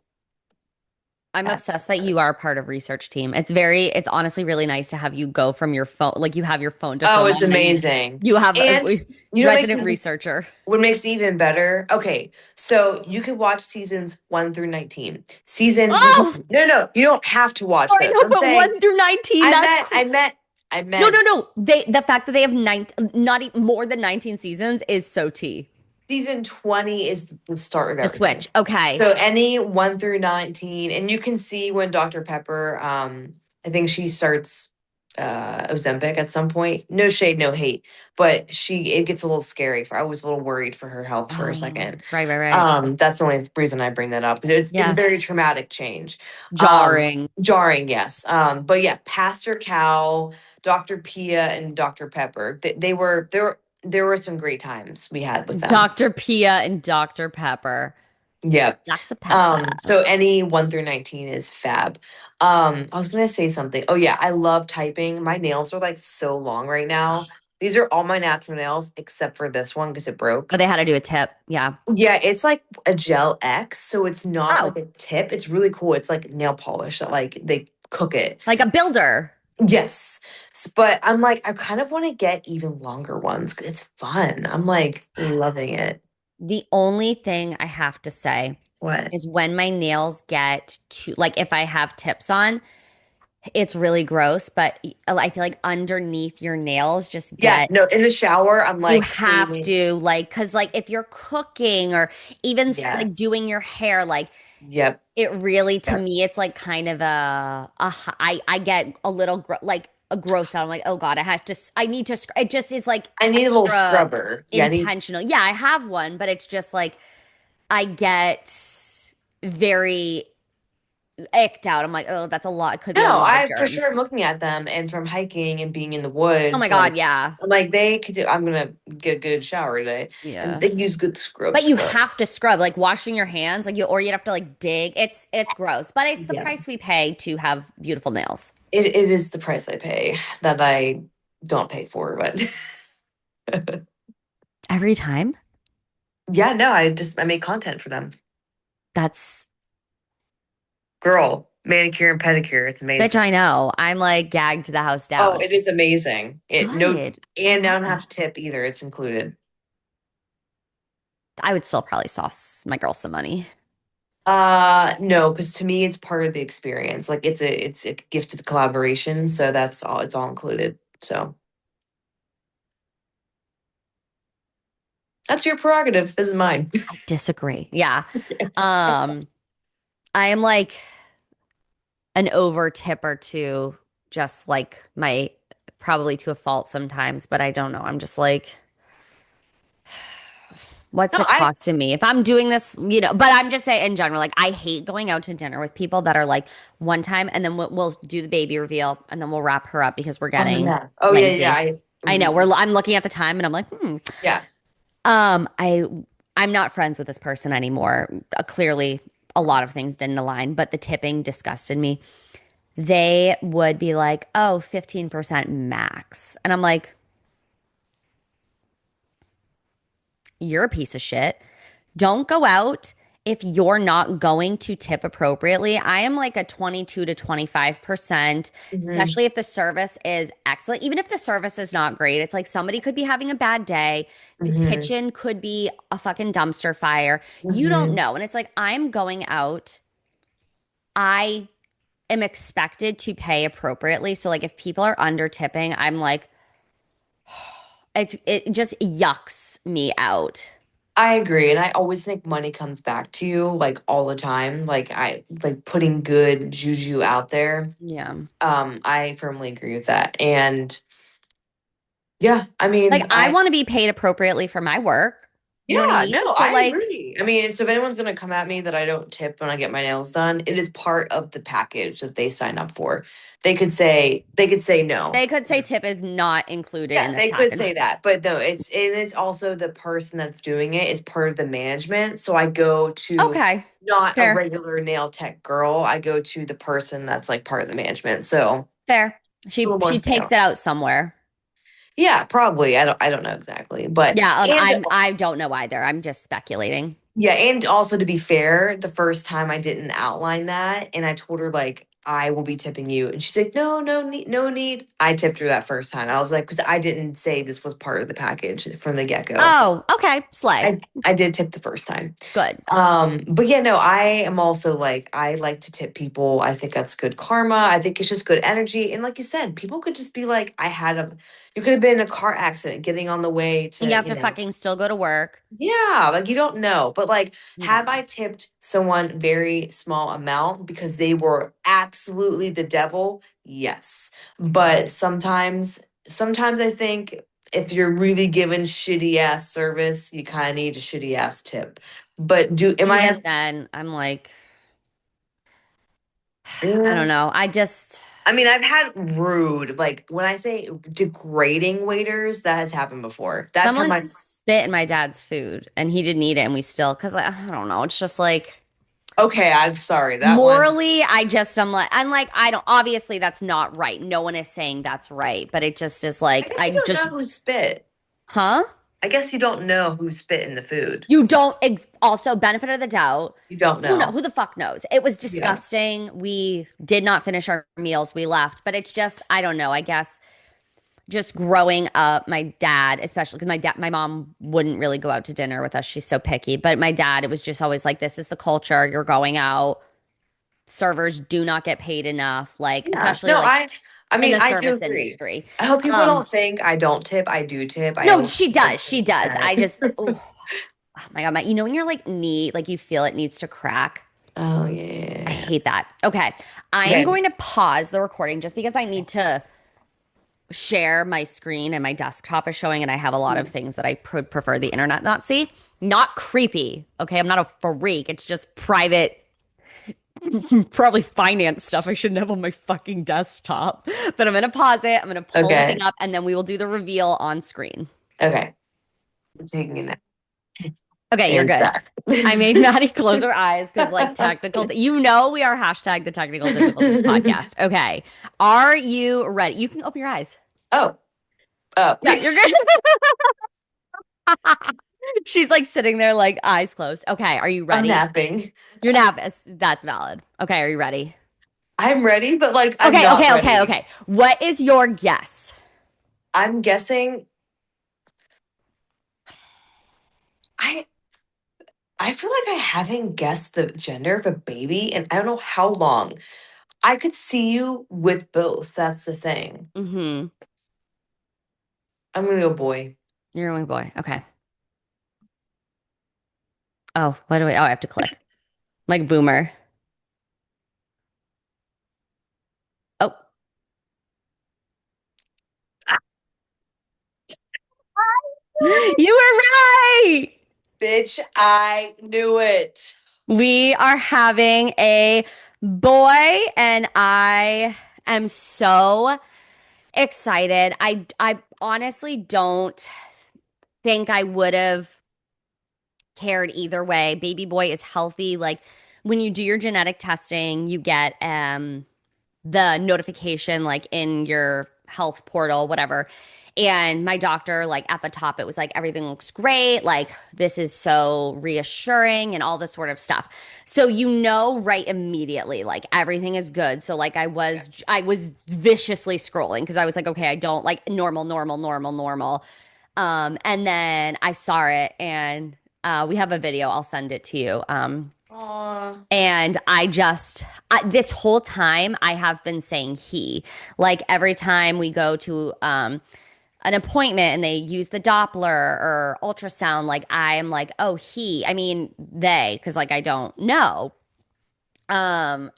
I'm at- obsessed that you are part of research team. It's honestly really nice to have you go from your phone, like you have your phone to Oh, film it's on, and amazing. you have a And you know what makes resident it researcher. what makes it even better? Okay, so you could watch seasons 1 through 19. Oh, No, you don't have to watch sorry, those. no, I'm but saying 1 through 19, I that's meant I meant I no, no, meant no. The fact that they have not even more than 19 seasons is so tea. season 20 is the start of The everything. switch. Okay. So any 1 through 19, and you can see when Dr. Pepper, I think she starts Ozempic at some point. No shade, no hate, but it gets a little scary for I was a little worried for her health for a Oh, second. right, right, right. That's the only reason I bring that up. It's a Yeah. very traumatic change. Jarring. Jarring, yes. But yeah, Pastor Cal, Dr. Pia, and Dr. Pepper. There were some great times we had with them. Dr. Pia and Dr. Pepper. Yeah. That's a pet. So any 1 through 19 is fab. I was gonna say something. Oh yeah, I love typing. My nails are like so long right now. These are all my natural nails except for this one because it But broke. they had to do a tip. Yeah. Yeah, it's like a gel X, so it's not like Oh, a tip. It's really cool. It's like nail polish that like they cook it. like a builder. Yes. But I'm like, I kind of want to get even longer ones 'cause it's fun. I'm like loving it. The only thing I have to say What? is when my nails get too, like if I have tips on, it's really gross, but I feel like underneath your nails just Yeah, get, no, in the shower, I'm you like have cleaning. to like, cause like if you're cooking or even like Yes. doing your hair, like Yep. it really, to Yep. me, it's like kind of I get a little like a gross out. I'm like, oh God, I have to, I need to, it just is like I need a little extra scrubber. Yeah, I need. intentional. Yeah, I have one, but it's just like I get very icked out. I'm like, oh, that's a lot. It could be a No, lot of I for sure germs. am looking at them, and from hiking and being in the Oh my woods, God, like yeah. I'm like they could do. I'm gonna get a good shower today, and Yeah. they use good But scrubs you though. have to scrub, like washing your hands, like you, or you'd have to like dig. It's gross, but it's the Yeah, price we pay to have beautiful nails. it is the price I pay that I don't pay for, but Every time. yeah, no, I make content for them. That's Girl, manicure and pedicure, it's bitch, amazing. I know. I'm like gagged to the house Oh, down. it is amazing. It no, Good. I and I love don't have that. to tip either. It's included. I would still probably sauce my girl some money. No, because to me it's part of the experience. Like it's a gift to the collaboration, so that's all. It's all included. So that's your prerogative. This is mine. I disagree. Yeah. Um, I am like an over tipper too, just like my probably to a fault sometimes, but I don't know. I'm just like, what's No, it costing me if I'm doing this, but I'm just saying in general, like I hate going out to dinner with people that are like one time and then we'll do the baby reveal and then we'll wrap her up because we're oh getting yeah, oh yeah, yeah. lengthy. I know I'm looking at the time and I'm like, Yeah. Um, I I'm not friends with this person anymore. Clearly, a lot of things didn't align, but the tipping disgusted me. They would be like, "Oh, 15% max." And I'm like, "You're a piece of shit. Don't go out if you're not going to tip appropriately." I am like a 22 to 25%, Hmm. especially if the service is excellent. Even if the service is not great, it's like somebody could be having a bad day. The Hmm. kitchen could be a fucking dumpster fire. You don't Hmm. know. And it's like, I'm going out. I am expected to pay appropriately. So, like, if people are under tipping, I'm like, it just yucks me out. I agree, and I always think money comes back to you like all the time. Like I like putting good juju out there. Yeah. I firmly agree with that, and yeah, I Like mean, I I want to be paid appropriately for my work. You know what I yeah, mean? no, So I like, agree. I mean, so if anyone's gonna come at me that I don't tip when I get my nails done, it is part of the package that they sign up for. They could say no. they could say tip is not included in Yeah, this they could say package. that, but no, it's also the person that's doing it is part of the management. So I go to Okay. not a Fair. regular nail tech girl. I go to the person that's like part of the management. So Fair. a She little more she say takes on. it out somewhere. Yeah, probably. I don't know exactly, but Yeah, and I don't know either. I'm just speculating. yeah, and also to be fair, the first time I didn't outline that, and I told her like I will be tipping you, and she's like, no, no need, no need. I tipped her that first time. I was like, because I didn't say this was part of the package from the get go. So Oh, okay. Slay. I did tip the first time. Good. But yeah, no, I am also like I like to tip people. I think that's good karma. I think it's just good energy. And like you said, people could just be like, you could have been in a car accident getting on the way And you to, have to fucking still go to work. yeah, like you don't know. But like, have No. I tipped someone very small amount because they were absolutely the devil? Yes. But sometimes I think if you're really giving shitty ass service, you kind of need a shitty ass tip. But do am I Even then, I'm like, I don't mm, know. I just I mean, I've had rude, like when I say degrading waiters, that has happened before. That time Someone I, spit in my dad's food and he didn't eat it and we still, because like, I don't know, it's just like okay, I'm sorry. That one, morally, I'm like, I don't, obviously that's not right. No one is saying that's right, but it just is I like, guess I you don't just, know who spit. huh? I guess you don't know who spit in the food. You don't also benefit of the doubt. You don't Who know? know. Who the fuck knows? It was Yeah. disgusting. We did not finish our meals. We left, but it's just, I don't know. I guess just growing up, my dad, especially because my mom wouldn't really go out to dinner with us. She's so picky. But my dad, it was just always like, this is the culture. You're going out. Servers do not get paid enough, like, Yeah. especially No, like I in mean, the I do service agree. industry. I hope people Um, don't think I don't tip. I do tip. I no, always she tip does. She does. I just, 10%. oh my God, you know, when your like knee, like you feel it needs to crack. Oh, I yeah. hate that. Okay. I am Okay. going to pause the recording just because I need to share my screen and my desktop is showing, and I have a lot of things that I prefer the internet not see. Not creepy. Okay. I'm not a freak. It's just private, probably finance stuff I shouldn't have on my fucking desktop. But I'm going to pause it. I'm going to pull the thing Okay. up and then we will do the reveal on screen. Okay. I'm taking a nap. Okay. You're And good. back. I made Maddie close her eyes because, like, you know, we are hashtag the technical difficulties podcast. Okay. Are you ready? You can open your eyes. Oh, up. Yeah, you're good. She's like sitting there, like, eyes closed. Okay. Are you I'm ready? napping. You're nervous. That's valid. Okay. Are you ready? I'm ready, but like I'm Okay. not Okay. Okay. ready. Okay. What is your guess? I'm guessing I I feel like I haven't guessed the gender of a baby and I don't know how long. I could see you with both. That's the thing. Mm-hmm. I'm gonna go boy. You're a wing boy. Okay. Oh, what do I? Oh, I have to click. Like boomer. Oh, you were right. Bitch, I knew it. We are having a boy, and I am so excited. I honestly don't think I would have cared either way. Baby boy is healthy. Like when you do your genetic testing, you get the notification like in your health portal, whatever. And my doctor, like at the top, it was like, everything looks great. Like, this is so reassuring and all this sort of stuff. So, you know, right immediately, like everything is good. So, like, Yeah. I was viciously scrolling because I was like, okay, I don't like normal, normal, normal, normal. And then I saw it and we have a video. I'll send it to you. Aw. And this whole time, I have been saying he. Like every time we go to an appointment and they use the Doppler or ultrasound, like I'm like, oh, he. I mean, they, because like I don't know.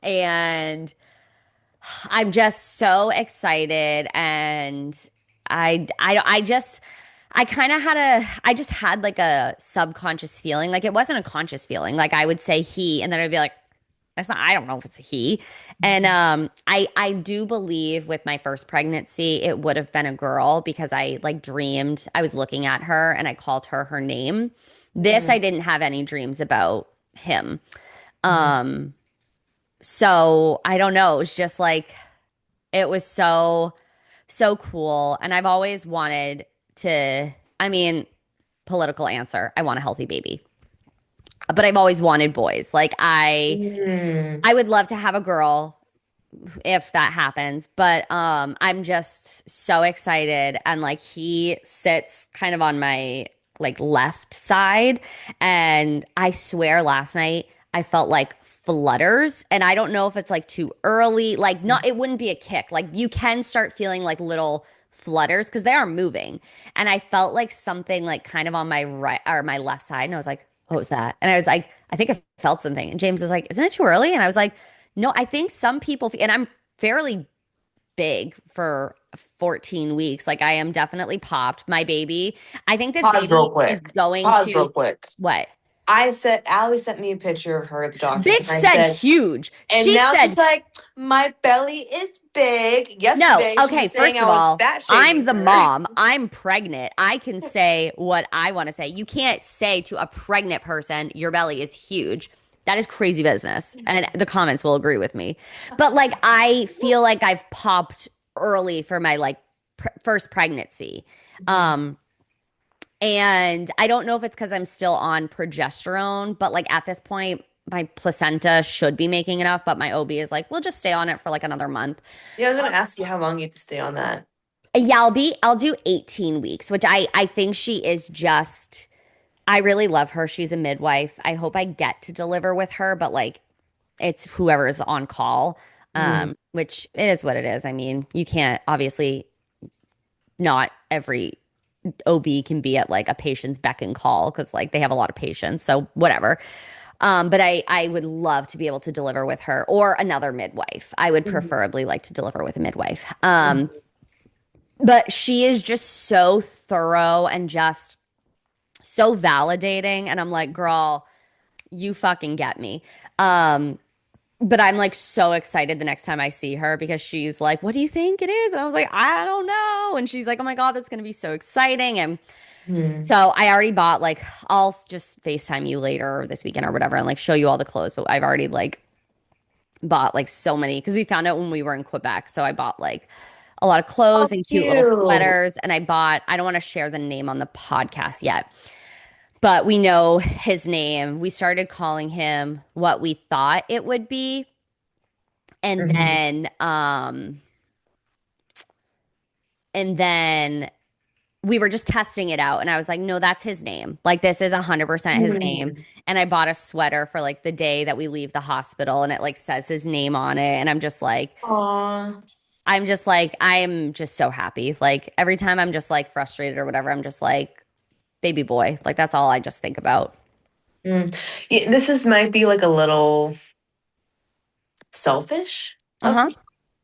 And I'm just so excited. And I just, I kind of I just had like a subconscious feeling. Like it wasn't a conscious feeling. Like I would say he, and then I'd be like, that's not, I don't know if it's a he. And I do believe with my first pregnancy it would have been a girl because I like dreamed I was looking at her and I called her her name. This I Mhm. didn't have any dreams about him. Um so I don't know, it was just like it was so cool and I've always wanted to, I mean, political answer, I want a healthy baby. But I've always wanted boys. Like Mm. I would love to have a girl if that happens. But I'm just so excited. And like he sits kind of on my like left side. And I swear last night I felt like flutters. And I don't know if it's like too early. Like not it wouldn't be a kick. Like you can start feeling like little flutters because they are moving. And I felt like something like kind of on my right or my left side. And I was like, what was that? And I was like, I think I felt something. And James was like, isn't it too early? And I was like, no, I think some people, and I'm fairly big for 14 weeks. Like I am definitely popped. My baby, I think this Pause real baby is quick. going Pause real to quick. what? I said, Allie sent me a picture of her at the doctor's, Bitch and I said said, huge. and She now said she's like, My belly is big. No, Yesterday, she okay, was saying first I of was all, fat I'm shaming the her. mom. I'm pregnant. I can say what I want to say. You can't say to a pregnant person, your belly is huge. That is crazy business. And the comments will agree with me. But like, I feel like I've popped early for my like first pregnancy. Um, and I don't know if it's because I'm still on progesterone, but like at this point, my placenta should be making enough. But my OB is like, we'll just stay on it for like another month. Yeah, I was gonna ask you how long you have to stay on that. Yeah, I'll do 18 weeks, which I think she is just I really love her. She's a midwife. I hope I get to deliver with her, but like it's whoever is on call. Hmm. Which it is what it is. I mean, you can't obviously not every OB can be at like a patient's beck and call because like they have a lot of patients. So whatever. But I would love to be able to deliver with her or another midwife. I would preferably like to deliver with a midwife. But she is just so thorough and just so validating. And I'm like, girl, you fucking get me. Um, but I'm like so excited the next time I see her because she's like, what do you think it is? And I was like, I don't know. And she's like, oh my God, that's going to be so exciting. And Hmm. so I already bought like, I'll just FaceTime you later or this weekend or whatever and like show you all the clothes. But I've already like bought like so many because we found out when we were in Quebec. So I bought like a lot of Oh, clothes and cute little cute. sweaters. And I don't want to share the name on the podcast yet, but we know his name. We started calling him what we thought it would be. And Mhm. then, and then we were just testing it out. And I was like, no, that's his name. Like, this is 100% his name. Hmm. And I bought a sweater for like the day that we leave the hospital and it like says his name on it. And Aw. I'm just so happy. Like every time I'm just like frustrated or whatever, I'm just like, baby boy. Like that's all I just think about. Mm. Yeah, this is might be like a little selfish of Uh-huh. me,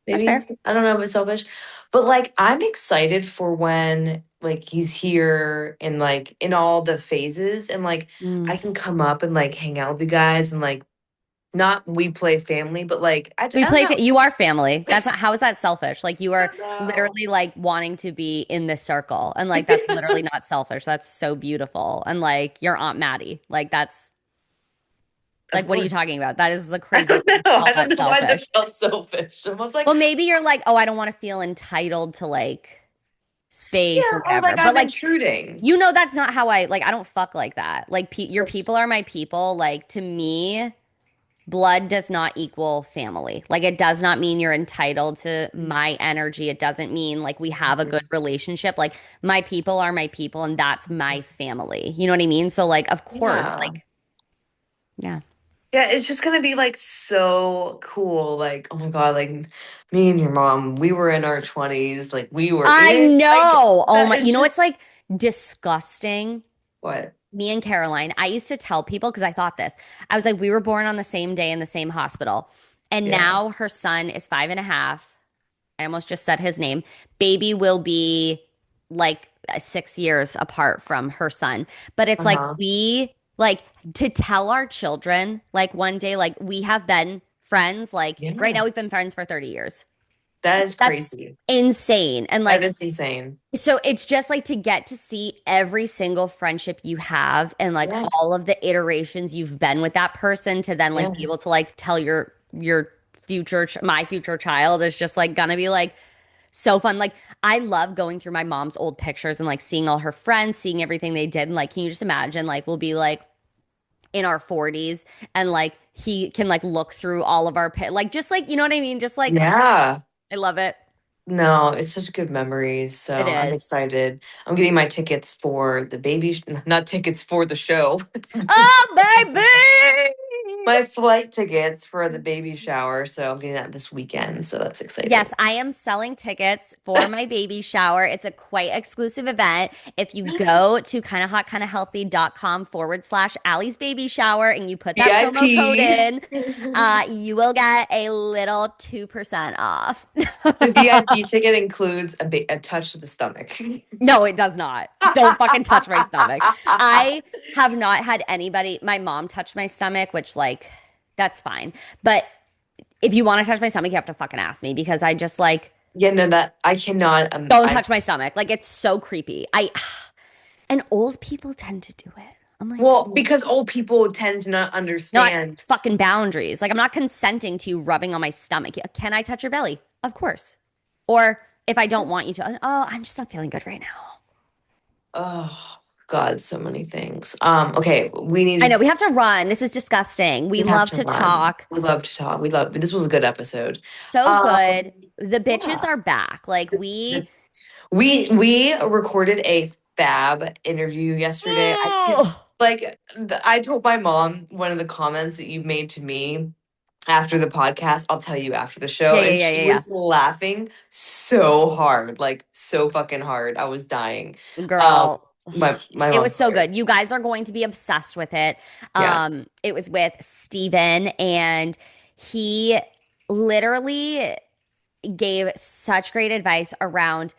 That's maybe. fair. I don't know if it's selfish, but like I'm excited for when like he's here and like in all the phases and like I Mm. can come up and like hang out with you guys and like not we play family, but like I don't know. You are family. That's not, how is that selfish? Like you I are don't know. literally like wanting to be in this circle. And like that's literally not selfish. That's so beautiful. And like your Aunt Maddie. Like that's Of like what are you course. talking about? That is the I don't craziest thing to know. call I don't that know why that selfish. felt selfish. I was like, Well, maybe you're like, oh, I don't want to feel entitled to like space or yeah, or whatever. like But I'm like intruding. you know that's not how I like I don't fuck like that. Like your That's people are my people. Like to me, blood does not equal family. Like it does not mean you're entitled to my energy. It doesn't mean like we have a good relationship. Like my people are my people and that's my family. You know what I mean? So like of course, yeah. like yeah. Yeah, it's just gonna be like so cool. Like, oh my God, like me and your mom, we were in our 20s, like we were I in like know. Oh that my, you is know what's just like disgusting? what? Me and Caroline, I used to tell people because I thought this. I was like, we were born on the same day in the same hospital. And Yeah. now her son is 5.5. I almost just said his name. Baby will be like 6 years apart from her son. But it's like Uh-huh. we like to tell our children, like one day, like we have been friends, like right Yeah. now we've been friends for 30 years. That is That's crazy. insane. And That like is insane. so it's just like to get to see every single friendship you have and like Yeah. all of the iterations you've been with that person to then Yeah. like be able to like tell your my future child is just like gonna be like so fun. Like I love going through my mom's old pictures and like seeing all her friends, seeing everything they did and like can you just imagine like we'll be like in our 40s and like he can like look through all of our like just like you know what I mean? Just like Yeah. I love it. No, it's such good memories. It So I'm is. excited. I'm getting my tickets for the baby, not tickets for the show. Oh baby. My flight tickets for the baby shower. So I'm getting that this weekend. So that's exciting. Yes, I am selling tickets for my baby shower. It's a quite exclusive event. If you go to kindofhotkindofhealthy.com/ Allie's baby shower and you put that promo code VIP. in, you will get a little 2% off. The VIP ticket includes a touch to the stomach. No, it does not. Don't fucking touch my stomach. I have not had anybody, my mom touched my stomach, which, like, that's fine. But If you want to touch my stomach, you have to fucking ask me because I just like Yeah, no, that I cannot. don't I touch my stomach. Like it's so creepy. I and old people tend to do it. I'm like, well, because old people tend to not not understand. fucking boundaries. Like I'm not consenting to you rubbing on my stomach. Can I touch your belly? Of course. Or if I don't want you to, oh, I'm just not feeling good right now. Oh God, so many things. Okay, I know we have to run. This is disgusting. We we have love to to run. talk. We love to talk. We love. This was a good episode. So Um, good. The bitches yeah. are back. Like The- we we recorded a fab interview yesterday. I can't, Ugh. like I told my mom one of the comments that you made to me after the podcast. I'll tell you after the show, Yeah, yeah, and yeah, she yeah, was laughing so hard, like so fucking hard. I was dying. yeah. Um, Girl. my It was mom's so hilarious. good. You guys are going to be obsessed with it. Yeah. It was with Steven and he literally gave such great advice around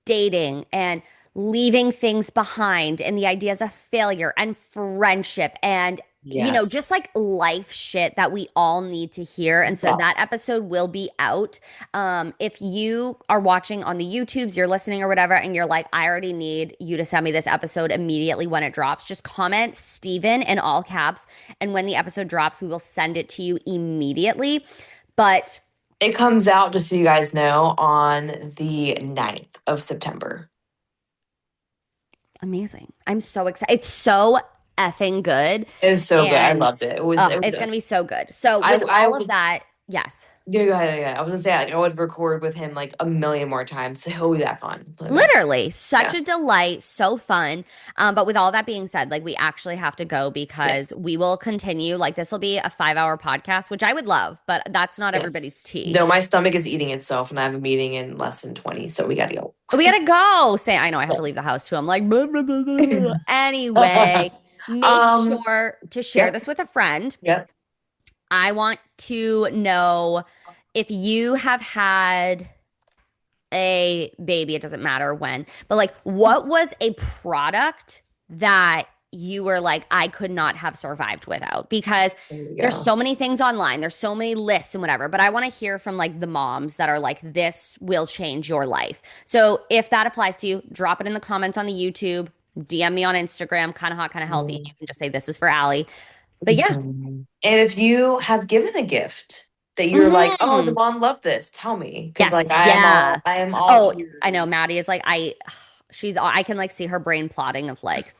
dating and leaving things behind and the ideas of failure and friendship and just Yes. like life shit that we all need to hear. And so that Yes. episode will be out. If you are watching on the YouTubes, you're listening or whatever, and you're like, I already need you to send me this episode immediately when it drops, just comment Steven in all caps. And when the episode drops, we will send it to you immediately. But It comes out, just so you guys know, on the 9th of September. amazing. I'm so excited. It's so effing good. It was so good. I And loved it. It was it's going to be so good. So, with I all of would, that, yes, yeah, go ahead. Yeah. I was gonna say, like, I would record with him like a million more times. So he'll be back on. He'll be back. literally such Yeah. a delight, so fun. But with all that being said, like, we actually have to go because Yes. we will continue. Like, this will be a 5 hour podcast, which I would love, but that's not Yes. everybody's tea. No, my stomach is eating itself, and I have a meeting in less than 20, so we gotta go. We gotta go. Say, I know I have to leave the house too. I'm like, blah, blah, blah, blah. Anyway, make um, sure to share yep, this with a friend. yep. I want to know if you have had a baby, it doesn't matter when, but like, what was a product that you were like, I could not have survived without? Because There we there's go. so many things online, there's so many lists and whatever, but I want to hear from like the moms that are like, this will change your life. So if that applies to you, drop it in the comments on the YouTube, DM me on Instagram, kind of hot, kind of healthy. Mm. You can just say, this is for Ali. But yeah. Mhm. And if you have given a gift that you're like, oh, the Hmm. mom loved this, tell me. Because like Yes, yeah. I am all Oh, I know. ears. Maddie is like, I can like see her brain plotting of like,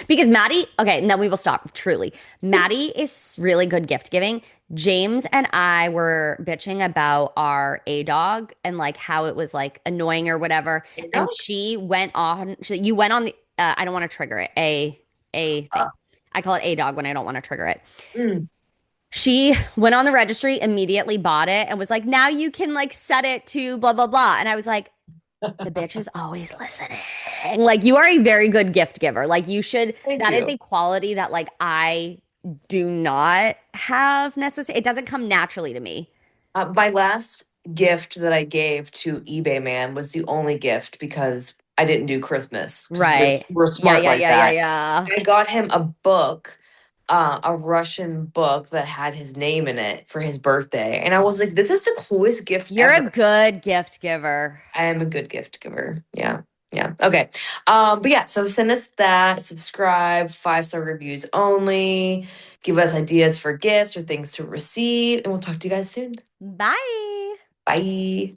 because Maddie, okay, and then we will stop. Truly, Maddie is really good gift giving. James and I were bitching about our A dog and like how it was like annoying or whatever. You And know? you went on the, I don't want to trigger it, a thing. Uh, I call it A dog when I don't want to trigger it. mm. She went on the registry, immediately bought it, and was like, now you can like set it to blah, blah, blah. And I was like, the bitch is always listening. Like, you are a very good gift giver. Like, you should, Thank that is a you. quality that like I do not have necessarily. It doesn't come naturally to me. My last gift that I gave to eBay Man was the only gift because I didn't do Christmas because Right. we're Yeah, smart yeah, like yeah, yeah, that. yeah. I got him a book, a Russian book that had his name in it for his birthday. And I was like, this is the coolest gift You're a ever. good gift giver. I am a good gift giver. Yeah. Yeah. Okay. But yeah, so send us that, subscribe, 5-star reviews only, give us ideas for gifts or things to receive, and we'll talk to you guys soon. Bye. Bye.